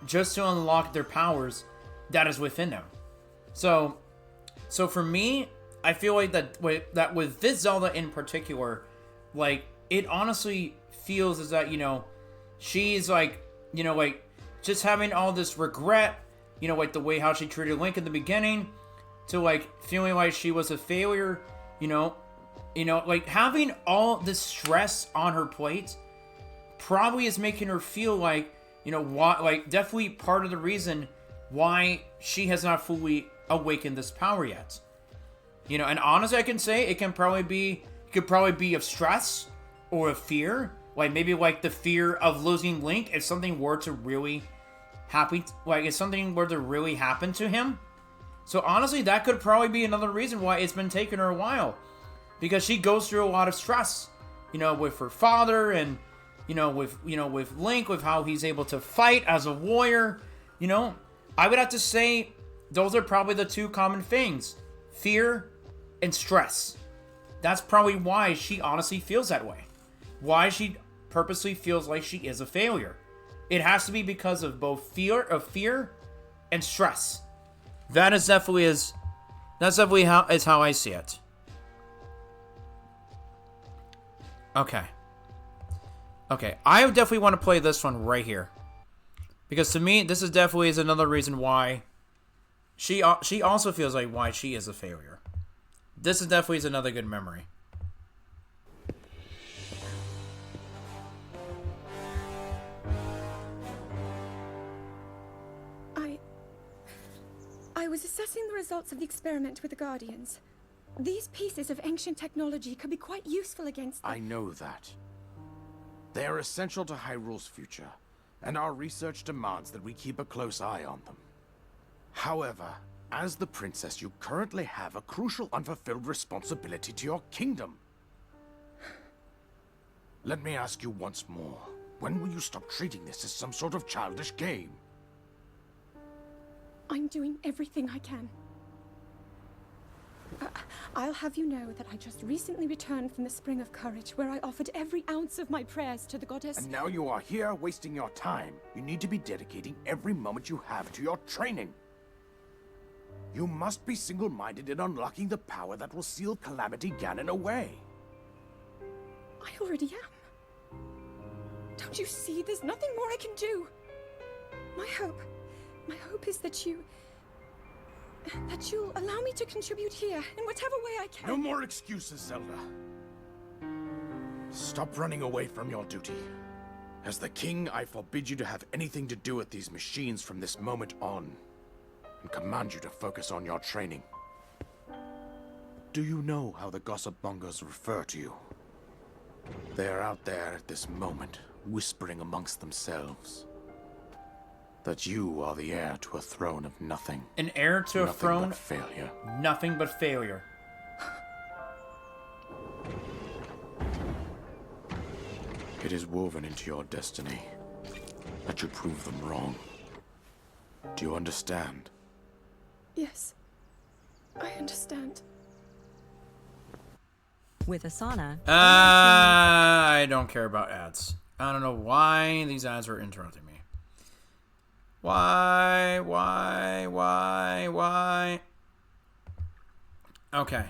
just to unlock their powers that is within them. So for me, I feel like that with this Zelda in particular, like, it honestly feels as that, she's like, just having all this regret, like the way how she treated Link in the beginning, to like feeling like she was a failure, like having all this stress on her plate probably is making her feel like, definitely part of the reason why she has not fully awakened this power yet. And honestly, I can say it could probably be of stress or of fear, like maybe like the fear of losing Link if something were to really happen, to him. So honestly, that could probably be another reason why it's been taking her a while, because she goes through a lot of stress, with her father and with Link, with how he's able to fight as a warrior, I would have to say those are probably the two common things: fear and stress. That's probably why she honestly feels that way. Why she purposely feels like she is a failure. It has to be because of both fear and stress. That's definitely how I see it. Okay, I definitely want to play this one right here, because to me, this is definitely another reason why she also feels like why she is a failure. This is definitely another good memory. I was assessing the results of the experiment with the Guardians. These pieces of ancient technology could be quite useful against them. I know that. They are essential to Hyrule's future, and our research demands that we keep a close eye on them. However, as the princess, you currently have a crucial unfulfilled responsibility to your kingdom. Let me ask you once more, when will you stop treating this as some sort of childish game? I'm doing everything I can. I'll have you know that I just recently returned from the Spring of Courage, where I offered every ounce of my prayers to the goddess. And now you are here wasting your time. You need to be dedicating every moment you have to your training. You must be single-minded in unlocking the power that will seal Calamity Ganon away. I already am. Don't you see? There's nothing more I can do. My hope is that you'll allow me to contribute here in whatever way I can. No more excuses, Zelda. Stop running away from your duty. As the king, I forbid you to have anything to do with these machines from this moment on, and command you to focus on your training. Do you know how the gossip mongers refer to you? They are out there at this moment, whispering amongst themselves that you are the heir to a throne of nothing. An heir to a throne? Nothing but failure. Nothing but failure. It is woven into your destiny that you prove them wrong. Do you understand? Yes, I understand. With Asana. I don't care about ads. I don't know why these ads are interrupting me. Why? Okay.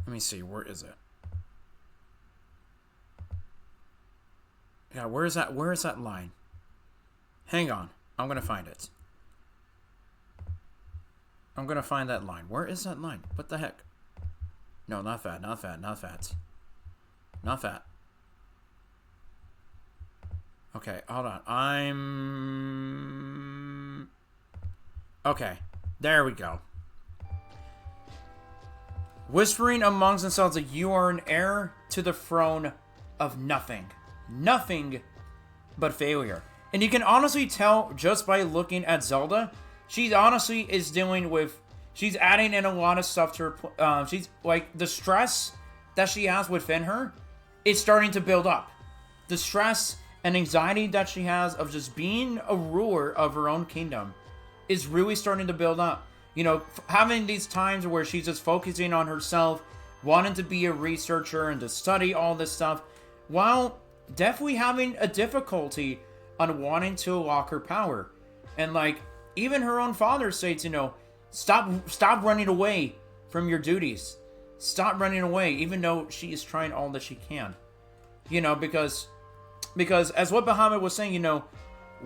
Let me see. Where is it? Yeah, where is that line? Hang on. I'm going to find it. I'm going to find that line. Where is that line? What the heck? No, not fat. Okay, hold on. Okay, there we go. Whispering amongst themselves that you are an heir to the throne of nothing. Nothing but failure. And you can honestly tell just by looking at Zelda, she honestly is dealing with... She's adding in a lot of stuff to her... she's like, the stress that she has within her is starting to build up. The stress and anxiety that she has of just being a ruler of her own kingdom is really starting to build up. Having these times where she's just focusing on herself, wanting to be a researcher and to study all this stuff, while definitely having a difficulty on wanting to unlock her power. And even her own father states, stop running away from your duties. Stop running away, even though she is trying all that she can. Because as what Bahamut was saying,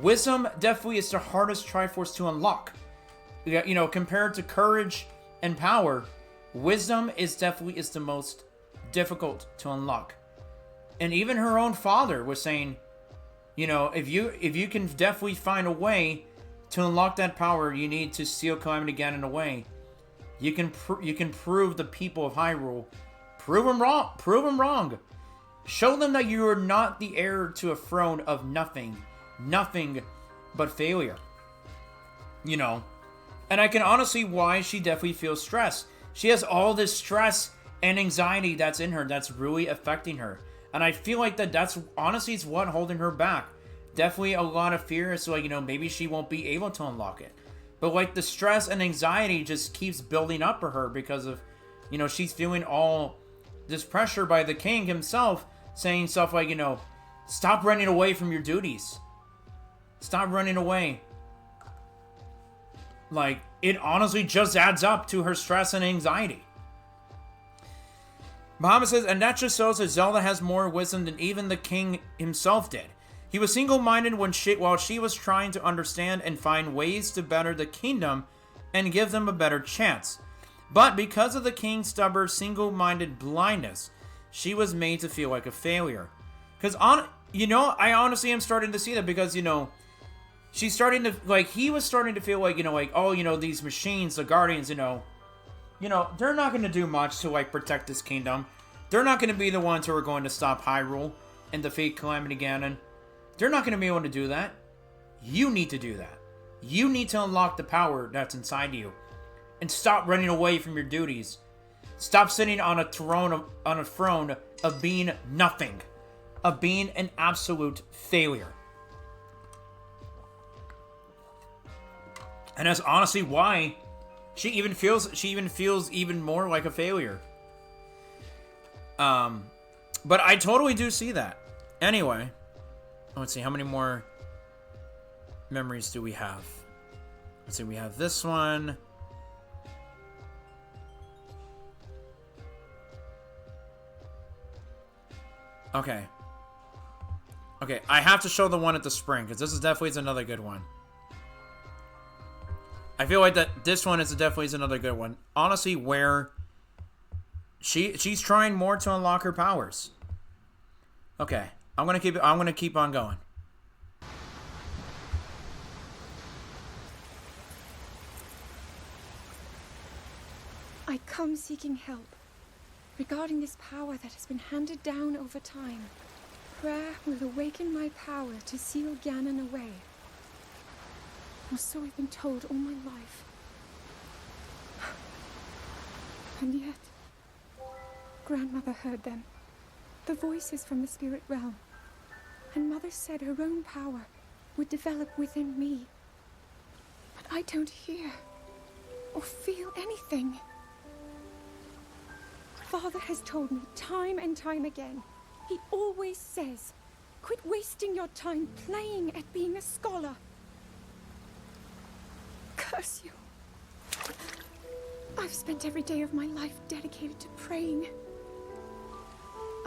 wisdom definitely is the hardest Triforce to unlock. Compared to courage and power, wisdom is definitely the most difficult to unlock. And even her own father was saying, if you can definitely find a way to unlock that power, you need to seal Calamity Ganon away. You can prove the people of Hyrule, prove them wrong. Show them that you are not the heir to a throne of nothing but failure. And I can honestly why she definitely feels stressed. She has all this stress and anxiety that's in her that's really affecting her. And I feel like that's honestly is what holding her back. Definitely a lot of fear as to, like, maybe she won't be able to unlock it. But, like, the stress and anxiety just keeps building up for her because of, she's feeling all this pressure by the king himself, saying stuff like, stop running away from your duties. Stop running away. Like, it honestly just adds up to her stress and anxiety. Muhammad says, and that just shows that Zelda has more wisdom than even the king himself did. He was single-minded while she was trying to understand and find ways to better the kingdom and give them a better chance. But because of the king's stubborn, single-minded blindness, she was made to feel like a failure. Because, I honestly am starting to see that because, she's starting to, like, he was starting to feel like, these machines, the Guardians, they're not going to do much to, like, protect this kingdom. They're not going to be the ones who are going to stop Hyrule and defeat Calamity Ganon. They're not going to be able to do that. You need to do that. You need to unlock the power that's inside you. And stop running away from your duties. Stop sitting on a throne of being nothing. Of being an absolute failure. And that's honestly why she even feels even more like a failure. But I totally do see that. Anyway, let's see, how many more memories do we have? Let's see, we have this one. Okay. Okay, I have to show the one at the spring, because this is definitely another good one. I feel like that this one is definitely another good one. Honestly, where she's trying more to unlock her powers. Okay, I'm gonna keep on going. I come seeking help regarding this power that has been handed down over time. Prayer will awaken my power to seal Ganon away. Or so I've been told all my life. And yet, Grandmother heard them. The voices from the spirit realm. And Mother said her own power would develop within me. But I don't hear or feel anything. Father has told me time and time again. He always says, quit wasting your time playing at being a scholar. Curse you. I've spent every day of my life dedicated to praying.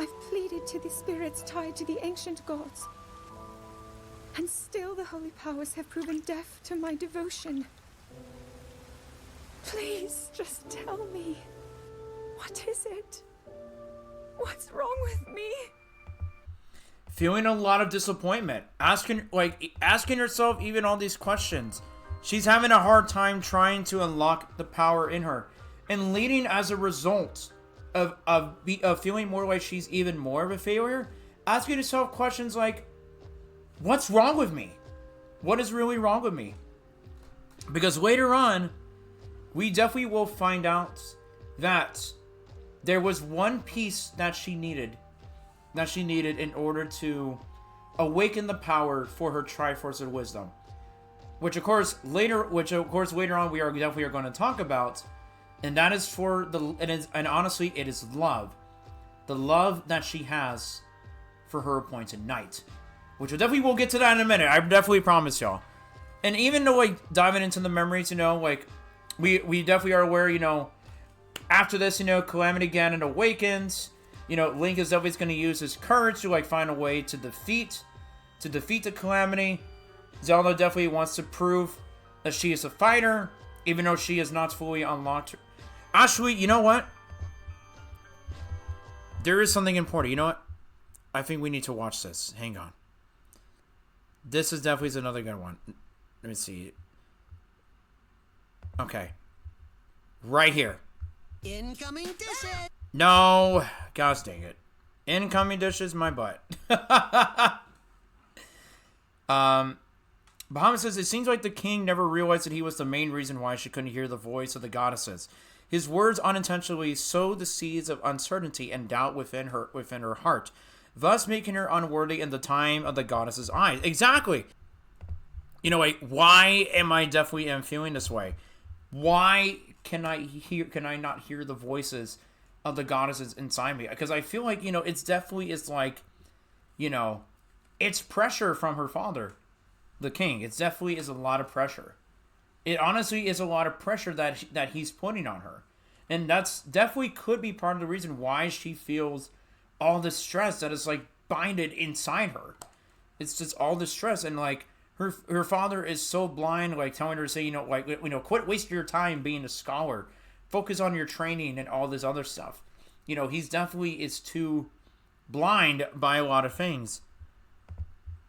I've pleaded to the spirits tied to the ancient gods. And still the holy powers have proven deaf to my devotion. Please, just tell me. What is it? What's wrong with me? Feeling a lot of disappointment. Asking herself even all these questions. She's having a hard time trying to unlock the power in her. And leading as a result of feeling more like she's even more of a failure. Asking herself questions like, what's wrong with me? What is really wrong with me? Because later on, we definitely will find out that there was one piece that she needed in order to awaken the power for her Triforce of Wisdom. Which of course later on we are definitely going to talk about, and that is and honestly it is love. The love that she has for her appointed knight. Which we'll get to that in a minute. I definitely promise y'all. And even though diving into the memories, we definitely are aware, after this, Calamity Ganon awakens. Link is definitely going to use his courage to find a way to defeat the Calamity. Zelda definitely wants to prove that she is a fighter, even though she has not fully unlocked her. Actually, you know what? There is something important. You know what? I think we need to watch this. Hang on. This is definitely another good one. Let me see. Okay. Right here. Incoming dishes! No. Gosh dang it. Incoming dishes, my butt. Bahamut says, it seems like the king never realized that he was the main reason why she couldn't hear the voice of the goddesses. His words unintentionally sowed the seeds of uncertainty and doubt within her heart. thus making her unworthy in the time of the goddess's eyes. Exactly. You know, like, why am I definitely am feeling this way? Why can I not hear the voices of the goddesses inside me? Because I feel like, you know, it's definitely is like, you know, it's pressure from her father, the king. It definitely is a lot of pressure. It honestly is a lot of pressure that he's putting on her. And that's definitely could be part of the reason why she feels all this stress that is like binded inside her. It's just all this stress, and like her father is so blind, like telling her to say, you know, like, you know, quit wasting your time being a scholar. Focus on your training and all this other stuff. You know, he's definitely is too blind by a lot of things.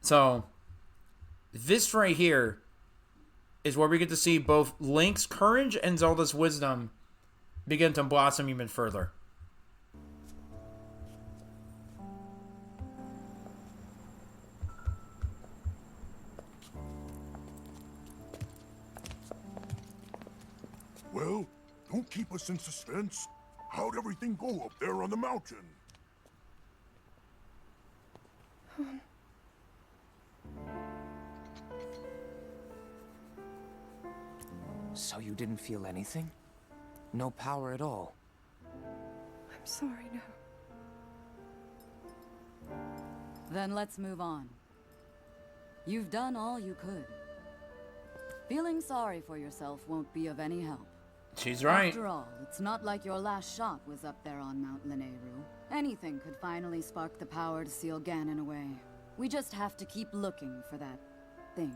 So this right here is where we get to see both Link's courage and Zelda's wisdom begin to blossom even further. Well, don't keep us in suspense. How'd everything go up there on the mountain? So you didn't feel anything? No power at all? I'm sorry, no. Then let's move on. You've done all you could. Feeling sorry for yourself won't be of any help. She's right. After all, it's not like your last shot was up there on Mount Lanayru. Anything could finally spark the power to seal Ganon away. We just have to keep looking for that thing.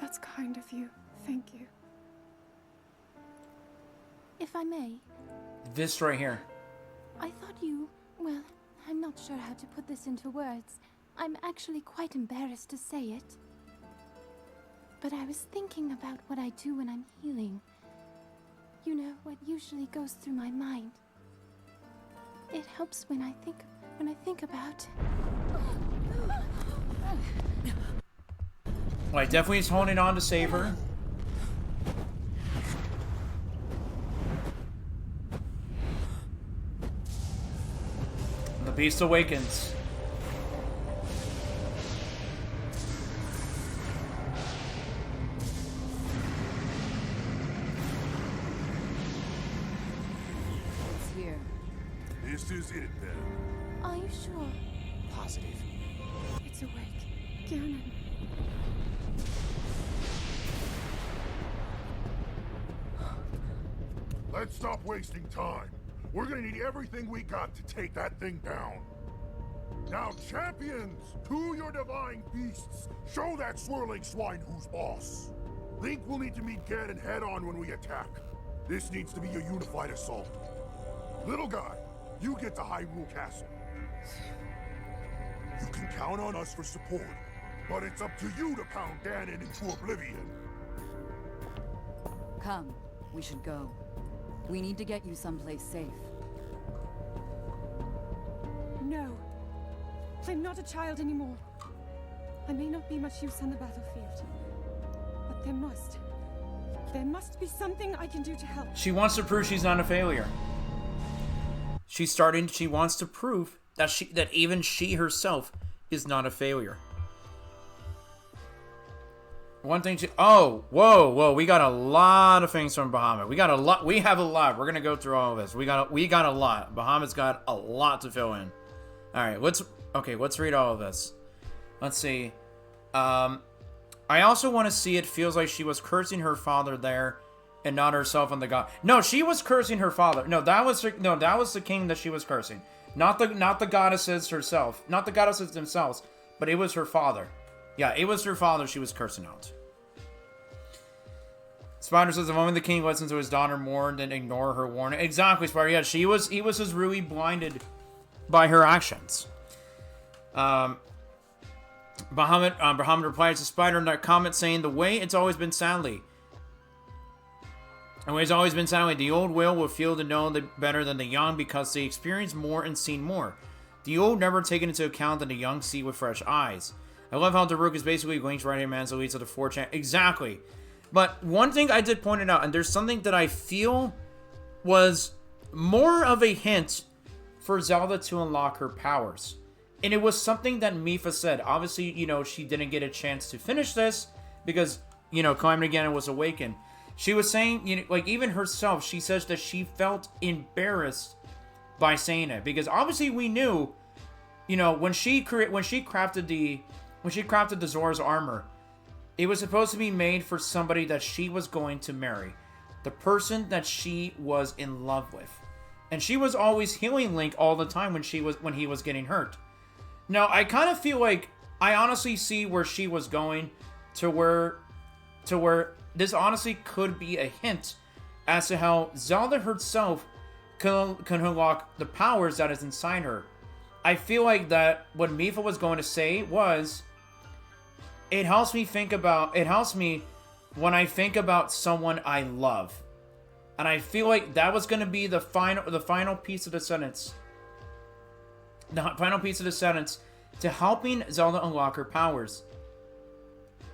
That's kind of you. Thank you. If I may, This right here. I thought you... Well, I'm not sure how to put this into words. I'm actually quite embarrassed to say it. But I was thinking about what I do when I'm healing. You know, what usually goes through my mind. It helps when I think about... Well, I definitely is holding on to save her. The beast awakens. It's here. This is it then. Are you sure? Positive. It's awake. Ganon. Let's stop wasting time. We're gonna need everything we got to take that thing down. Now, champions, to your divine beasts, show that swirling swine who's boss. Link will need to meet Ganon head-on when we attack. This needs to be a unified assault. Little guy, you get to Hyrule Castle. You can count on us for support, but it's up to you to pound Ganon into oblivion. Come, we should go. We need to get you someplace safe. No. I'm not a child anymore. I may not be much use on the battlefield, but there must be something I can do to help. She wants to prove she's not a failure. She wants to prove that even she herself is not a failure. One thing whoa, we got a lot of things from Bahamut. We have a lot. We're gonna go through all of this. We got a lot. Bahamut's got a lot to fill in. Alright, let's read all of this. Let's see. I also want to see it feels like she was cursing her father there and not herself on the god. No, she was cursing her father. No, that was the king that she was cursing. Not the goddesses herself. Not the goddesses themselves, but it was her father. Yeah, it was her father she was cursing out. Spider says the moment the king listens to his daughter mourn, then ignore her warning. Exactly, Spider. Yeah, he was just really blinded by her actions. Bahamut replies to Spider in that comment saying, the way it's always been sadly. The old will feel to know better than the young because they experience more and seen more. The old never taken into account that the young see with fresh eyes. I love how Daruk is basically Link's right-hand man, so leads to the 4chan. Exactly. But one thing I did point it out, and there's something that I feel was more of a hint for Zelda to unlock her powers. And it was something that Mipha said. Obviously, you know, she didn't get a chance to finish this because, you know, Calamity Ganon was awakened. She was saying, you know, like, even herself, she says that she felt embarrassed by saying it. Because obviously we knew, you know, when she crafted the Zora's armor, it was supposed to be made for somebody that she was going to marry. The person that she was in love with. And she was always healing Link all the time when he was getting hurt. Now, I kind of feel like I honestly see where she was going to where this honestly could be a hint as to how Zelda herself can unlock the powers that is inside her. I feel like that what Mipha was going to say was, it helps me when I think about someone I love. And I feel like that was going to be the final piece of the sentence. The final piece of the sentence to helping Zelda unlock her powers.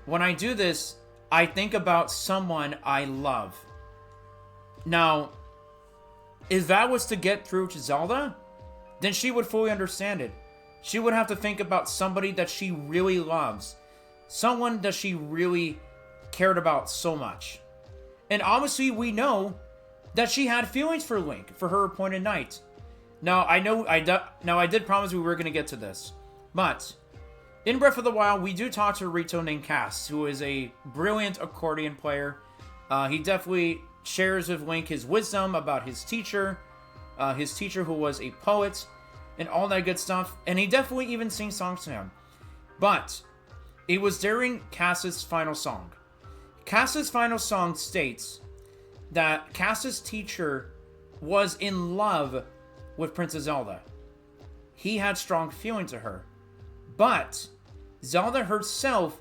When I do this, I think about someone I love. Now, if that was to get through to Zelda, then she would fully understand it. She would have to think about somebody that she really loves. Someone that she really cared about so much. And obviously we know that she had feelings for Link, for her appointed knight. Now, I did promise we were going to get to this. But, in Breath of the Wild, we do talk to a Rito named Cass, who is a brilliant accordion player. He definitely shares with Link his wisdom about his teacher who was a poet, and all that good stuff. And he definitely even sings songs to him. But, it was during Cass's final song. Cass's final song states that Cass's teacher was in love with Princess Zelda. He had strong feelings to her. But Zelda herself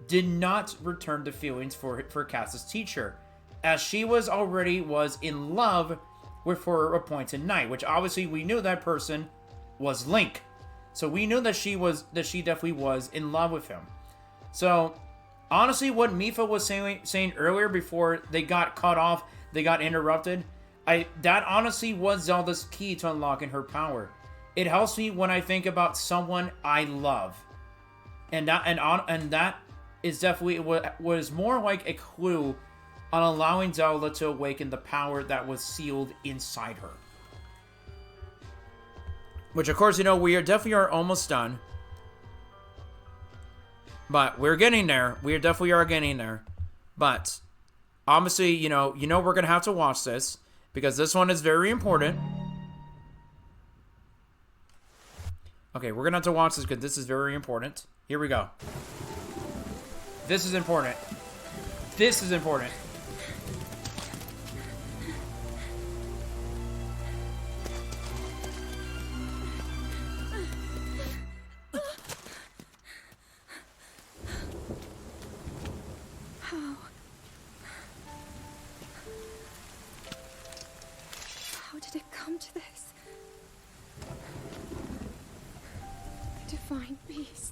did not return the feelings for Cass's teacher, as she was in love with her appointed knight, which obviously we knew that person was Link. So we knew that she definitely was in love with him. So honestly, what Mipha was saying earlier before they got cut off, they got interrupted, that honestly was Zelda's key to unlocking her power. It helps me when I think about someone I love. And that is definitely was more like a clue on allowing Zelda to awaken the power that was sealed inside her. Which, of course, you know, we are almost done. But we're getting there. We definitely are getting there. But obviously, you know we're going to have to watch this, because this one is very important. Okay, we're going to have to watch this because this is very important. Here we go. This is important. This is important. How did it come to this? The divine beasts,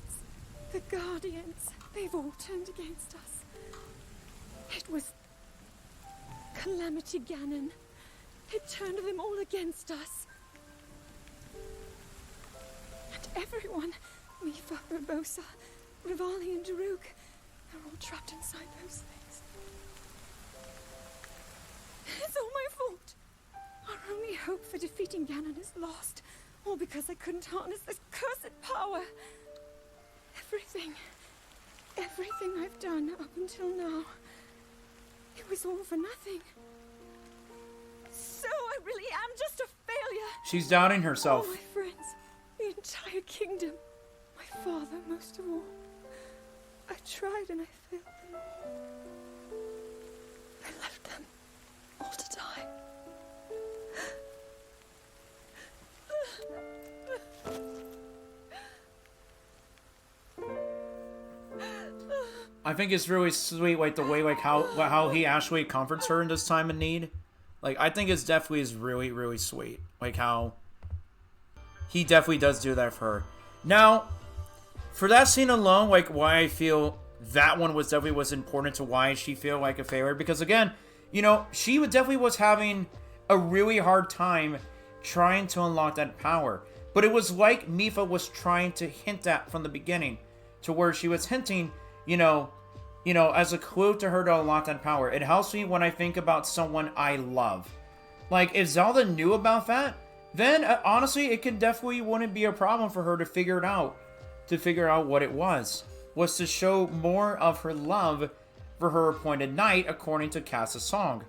the guardians, they've all turned against us. It was Calamity Ganon. It turned them all against us. And everyone, Mipha, Urbosa, Rivali, and Daruk, they're all trapped inside those things. It's all my fault. Our only hope for defeating Ganon is lost, all because I couldn't harness this cursed power. Everything I've done up until now, it was all for nothing. So I really am just a failure. She's doubting herself. All my friends, the entire kingdom, my father most of all. I tried and I failed them all. I left them all to die. I think it's really sweet, like the way, like how he actually comforts her in this time of need. Like, I think it's definitely is really, really sweet. Like how he definitely does do that for her. Now, for that scene alone, like why I feel that one was important to why she feel like a failure, because again, you know, she definitely was having a really hard time trying to unlock that power. But it was like Mipha was trying to hint at from the beginning, to where she was hinting, as a clue to her to unlock that power. It helps me when I think about someone I love. Like, if Zelda knew about that, then honestly, it could definitely wouldn't be a problem for her to figure it out. To figure out what it was to show more of her love for her appointed knight, according to Cass's song.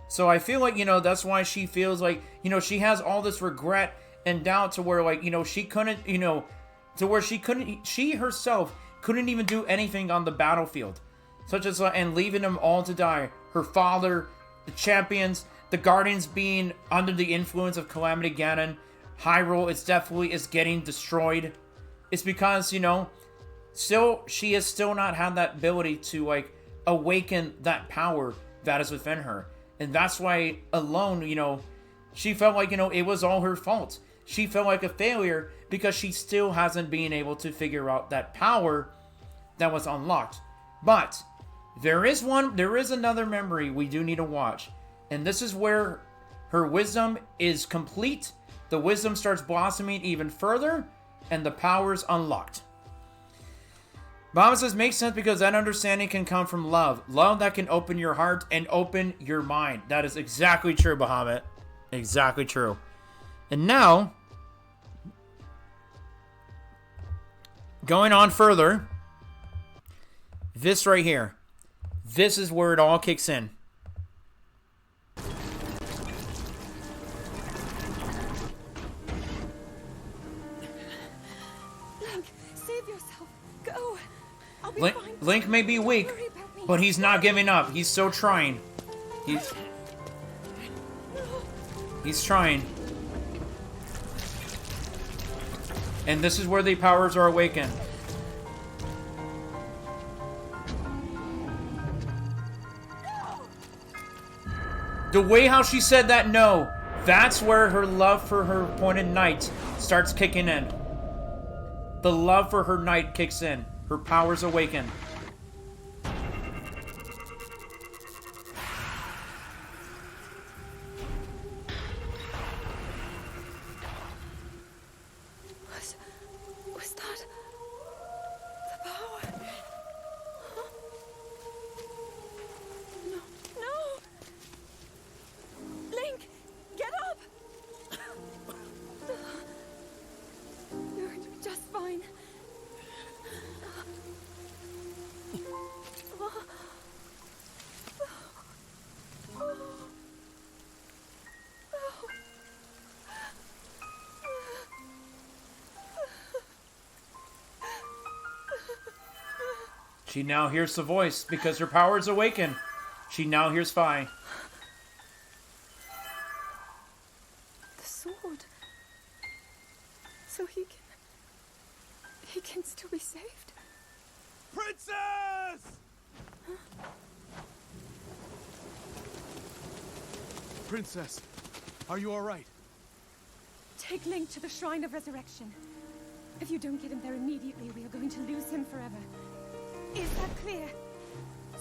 So I feel like, that's why she feels like, she has all this regret and doubt to where, like, she couldn't, to where she herself couldn't even do anything on the battlefield. Such as, and leaving them all to die. Her father, the champions, the Guardians being under the influence of Calamity Ganon. Hyrule is getting destroyed. It's because, she has still not had that ability to, like, awaken that power that is within her. And that's why alone, she felt like, it was all her fault. She felt like a failure because she still hasn't been able to figure out that power that was unlocked. But there is another memory we do need to watch. And this is where her wisdom is complete. The wisdom starts blossoming even further, and the power's unlocked. Bahamut says, makes sense because that understanding can come from love. Love that can open your heart and open your mind. That is exactly true, Bahamut. Exactly true. And now, going on further, this right here. This is where it all kicks in. Link may be weak, but he's not giving up. He's still trying. He's trying. And this is where the powers are awakened. The way how she said that no, that's where her love for her appointed knight starts kicking in. The love for her knight kicks in. Her powers awaken. Was that the power? Huh? No! Link, get up! You're just fine. She now hears the voice because her power is awakened. She now hears Fi. The sword. So he can still be saved. Princess! Princess, are you all right? Take Link to the Shrine of Resurrection. If you don't get him there immediately, we are going to lose him forever. Is that clear?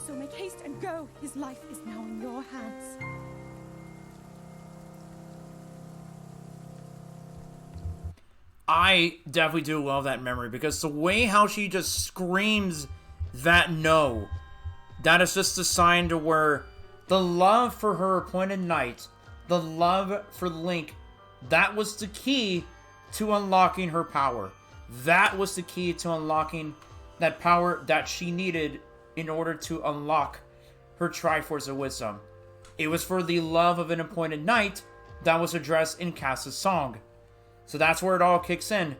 So make haste and go. His life is now in your hands. I definitely do love that memory because the way how she just screams that no, that is just a sign to where the love for her appointed knight, the love for Link, that was the key to unlocking her power. That was the key to unlocking that power that she needed in order to unlock her Triforce of Wisdom. It was for the love of an appointed knight that was addressed in Cass's song. So that's where it all kicks in.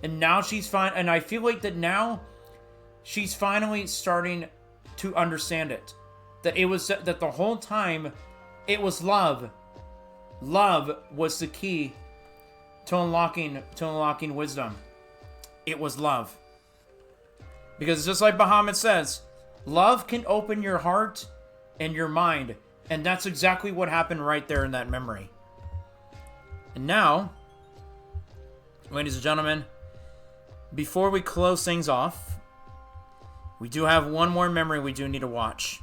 And now she's fine, and I feel like that now she's finally starting to understand it. That it was that the whole time it was love. Love was the key to unlocking wisdom. It was love. Because just like Bahamut says, love can open your heart and your mind. And that's exactly what happened right there in that memory. And now, ladies and gentlemen, before we close things off, we do have one more memory we do need to watch.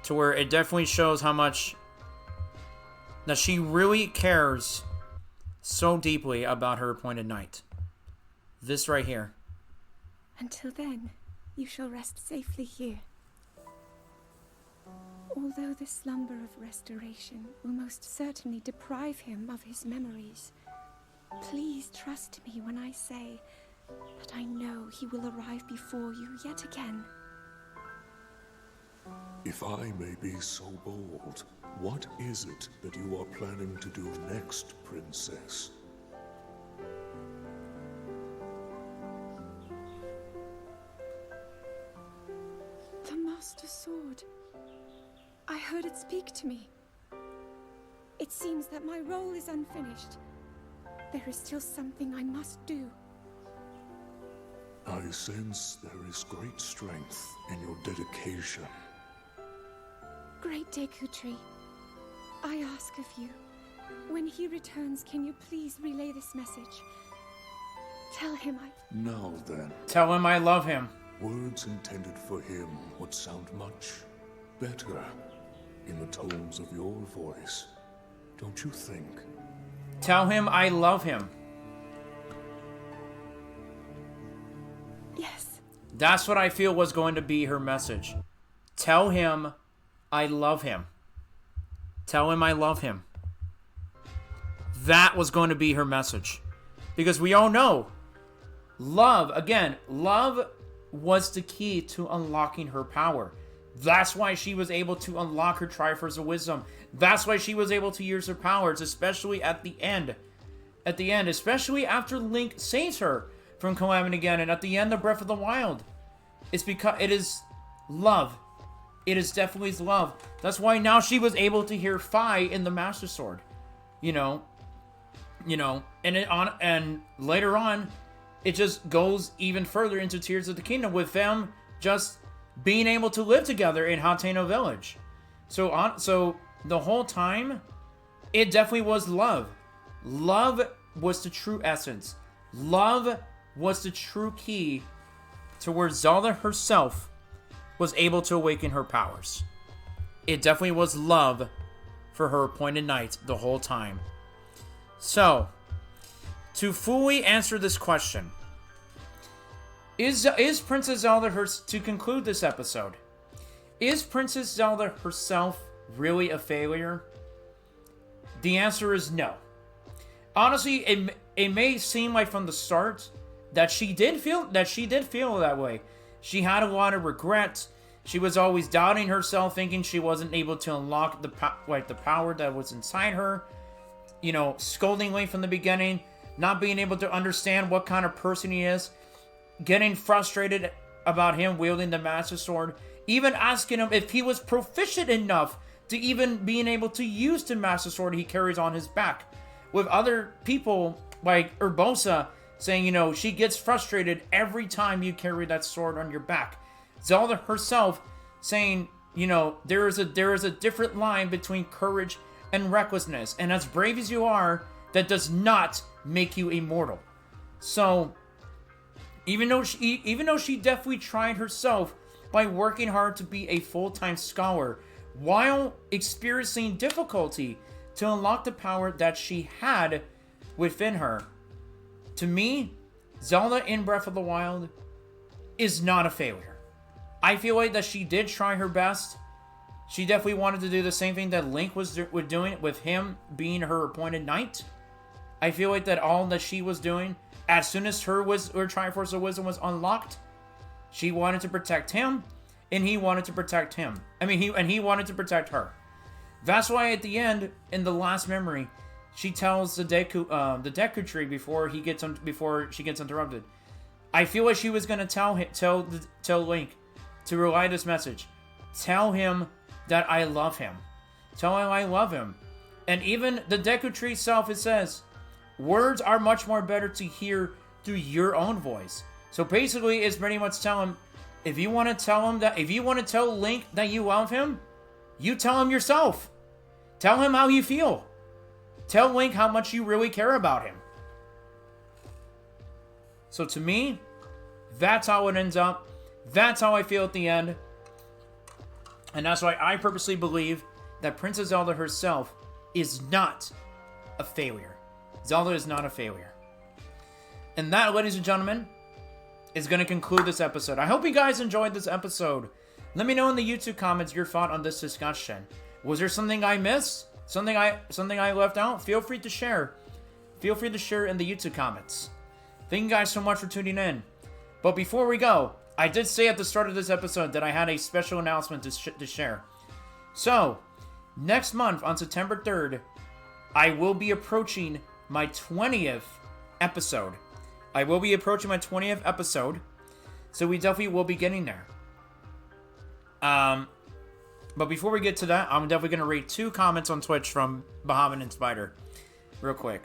To where it definitely shows how much that she really cares so deeply about her appointed knight. This right here. Until then, you shall rest safely here. Although the slumber of restoration will most certainly deprive him of his memories, please trust me when I say that I know he will arrive before you yet again. If I may be so bold, what is it that you are planning to do next, Princess? The Master Sword. I heard it speak to me. It seems that my role is unfinished. There is still something I must do. I sense there is great strength in your dedication. Great Deku I ask of you, when he returns, can you please relay this message? Tell him I... Now then. Tell him I love him. Words intended for him would sound much better in the tones of your voice, don't you think? Tell him I love him. Yes. That's what I feel was going to be her message. Tell him I love him. Tell him I love him. That was going to be her message. Because we all know, love was the key to unlocking her power. That's why she was able to unlock her Triforce of Wisdom. That's why she was able to use her powers, especially at the end. At the end, especially after Link saves her from Calamity again, and at the end of Breath of the Wild. It's because it is love. It is definitely love. That's why now she was able to hear Fi in the Master Sword. And later on, it just goes even further into Tears of the Kingdom with them just being able to live together in Hateno Village. So the whole time, it definitely was love. Love was the true essence. Love was the true key to where Zelda herself was able to awaken her powers. It definitely was love for her appointed knight the whole time. So, to fully answer this question, is Princess Zelda to conclude this episode? Is Princess Zelda herself really a failure? The answer is no. Honestly, it may seem like from the start that she did feel that way. She had a lot of regret. She was always doubting herself, thinking she wasn't able to unlock the power that was inside her. Scolding Link from the beginning, not being able to understand what kind of person he is, getting frustrated about him wielding the Master Sword, even asking him if he was proficient enough to even being able to use the Master Sword he carries on his back. With other people like Urbosa saying, she gets frustrated every time you carry that sword on your back. Zelda herself saying, there is a different line between courage and recklessness, and as brave as you are, that does not make you immortal. So, even though she definitely tried herself by working hard to be a full-time scholar, while experiencing difficulty to unlock the power that she had within her, to me, Zelda in Breath of the Wild is not a failure. I feel like that she did try her best. She definitely wanted to do the same thing that Link was doing with him being her appointed knight. I feel like that all that she was doing, as soon as her Triforce of Wisdom was unlocked, she wanted to protect him, and he wanted to protect him. He wanted to protect her. That's why at the end, in the last memory, she tells the Deku Tree before she gets interrupted. I feel like she was gonna tell Link to relay this message. Tell him that I love him. Tell him I love him. And even the Deku Tree itself, it says, words are much more better to hear through your own voice. So basically, it's pretty much telling him, if you want to tell Link that you love him, you tell him yourself. Tell him how you feel. Tell Link how much you really care about him. So to me, that's how it ends up. That's how I feel at the end. And that's why I purposely believe that Princess Zelda herself is not a failure. Zelda is not a failure. And that, ladies and gentlemen, is going to conclude this episode. I hope you guys enjoyed this episode. Let me know in the YouTube comments your thought on this discussion. Was there something I missed? Something I left out? Feel free to share. Feel free to share in the YouTube comments. Thank you guys so much for tuning in. But before we go, I did say at the start of this episode that I had a special announcement to share. So, next month on September 3rd, I will be approaching my 20th episode. I will be approaching my 20th episode, so we definitely will be getting there. But before we get to that, I'm definitely going to read 2 comments on Twitch from Bahamut and Spider, real quick.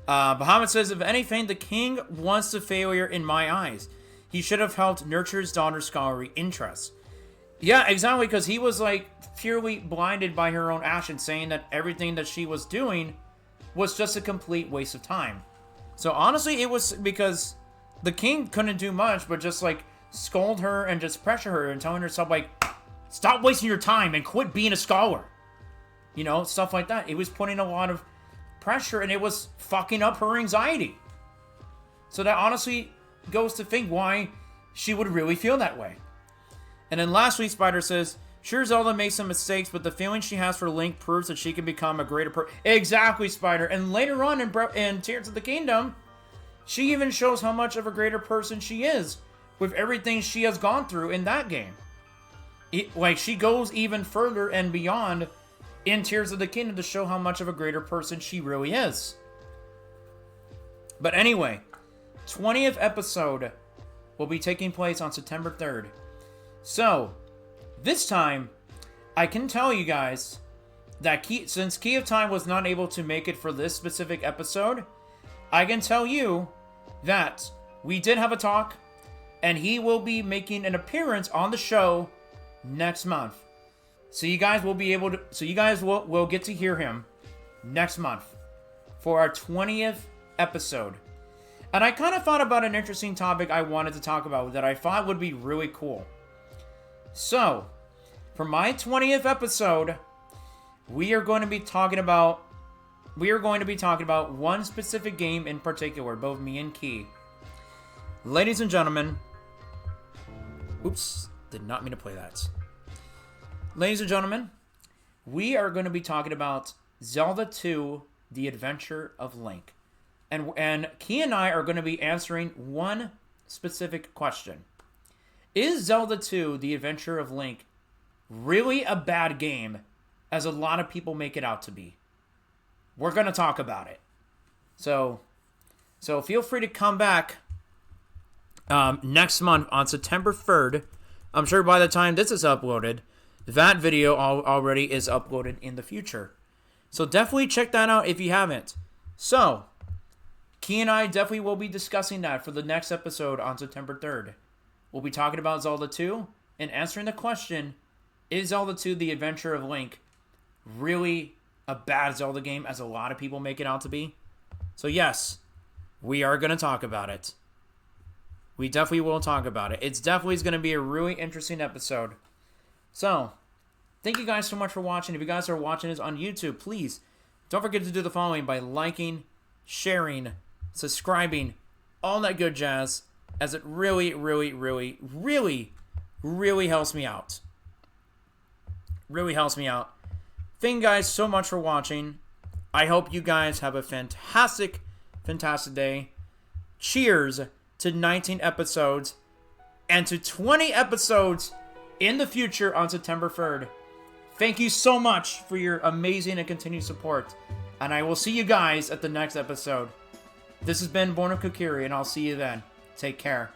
Bahamut says, if anything, the king wants the failure in my eyes. He should have helped nurture his daughter's scholarly interests. Yeah, exactly, because he was, like, purely blinded by her own actions, saying that everything that she was doing was just a complete waste of time. So, honestly, it was because the king couldn't do much but just, like, scold her and just pressure her and telling herself, like, stop wasting your time and quit being a scholar. You know, stuff like that. It was putting a lot of pressure and it was fucking up her anxiety. So that honestly goes to think why she would really feel that way. And then lastly, Spider says, sure, Zelda makes some mistakes, but the feeling she has for Link proves that she can become a greater person. Exactly, Spider. And later on in Tears of the Kingdom, she even shows how much of a greater person she is with everything she has gone through in that game. Like, she goes even further and beyond in Tears of the Kingdom to show how much of a greater person she really is. But anyway, 20th episode will be taking place on September 3rd. So, this time, I can tell you guys that since KeyOfTime was not able to make it for this specific episode, I can tell you that we did have a talk, and he will be making an appearance on the show next month. So you guys will be able to, will get to hear him next month for our 20th episode. And I kind of thought about an interesting topic I wanted to talk about that I thought would be really cool. So, for my 20th episode, we are going to be talking about one specific game in particular, both me and Key. Ladies and gentlemen, oops, did not mean to play that. Ladies and gentlemen, we are going to be talking about Zelda 2, The Adventure of Link. And Key and I are going to be answering one specific question. Is Zelda 2, The Adventure of Link, really a bad game, as a lot of people make it out to be? We're going to talk about it. So feel free to come back next month on September 3rd. I'm sure by the time this is uploaded, that video already is uploaded in the future. So definitely check that out if you haven't. So, Key and I definitely will be discussing that for the next episode on September 3rd. We'll be talking about Zelda 2 and answering the question, is Zelda 2 The Adventure of Link really a bad Zelda game as a lot of people make it out to be? So yes, we are going to talk about it. We definitely will talk about it. It's definitely going to be a really interesting episode. So, thank you guys so much for watching. If you guys are watching this on YouTube, please don't forget to do the following by liking, sharing, subscribing, all that good jazz, as it really, really, really, really, really helps me out. Really helps me out. Thank you guys so much for watching. I hope you guys have a fantastic, fantastic day. Cheers to 19 episodes and to 20 episodes in the future on September 3rd. Thank you so much for your amazing and continued support. And I will see you guys at the next episode. This has been Born of Kokiri, and I'll see you then. Take care.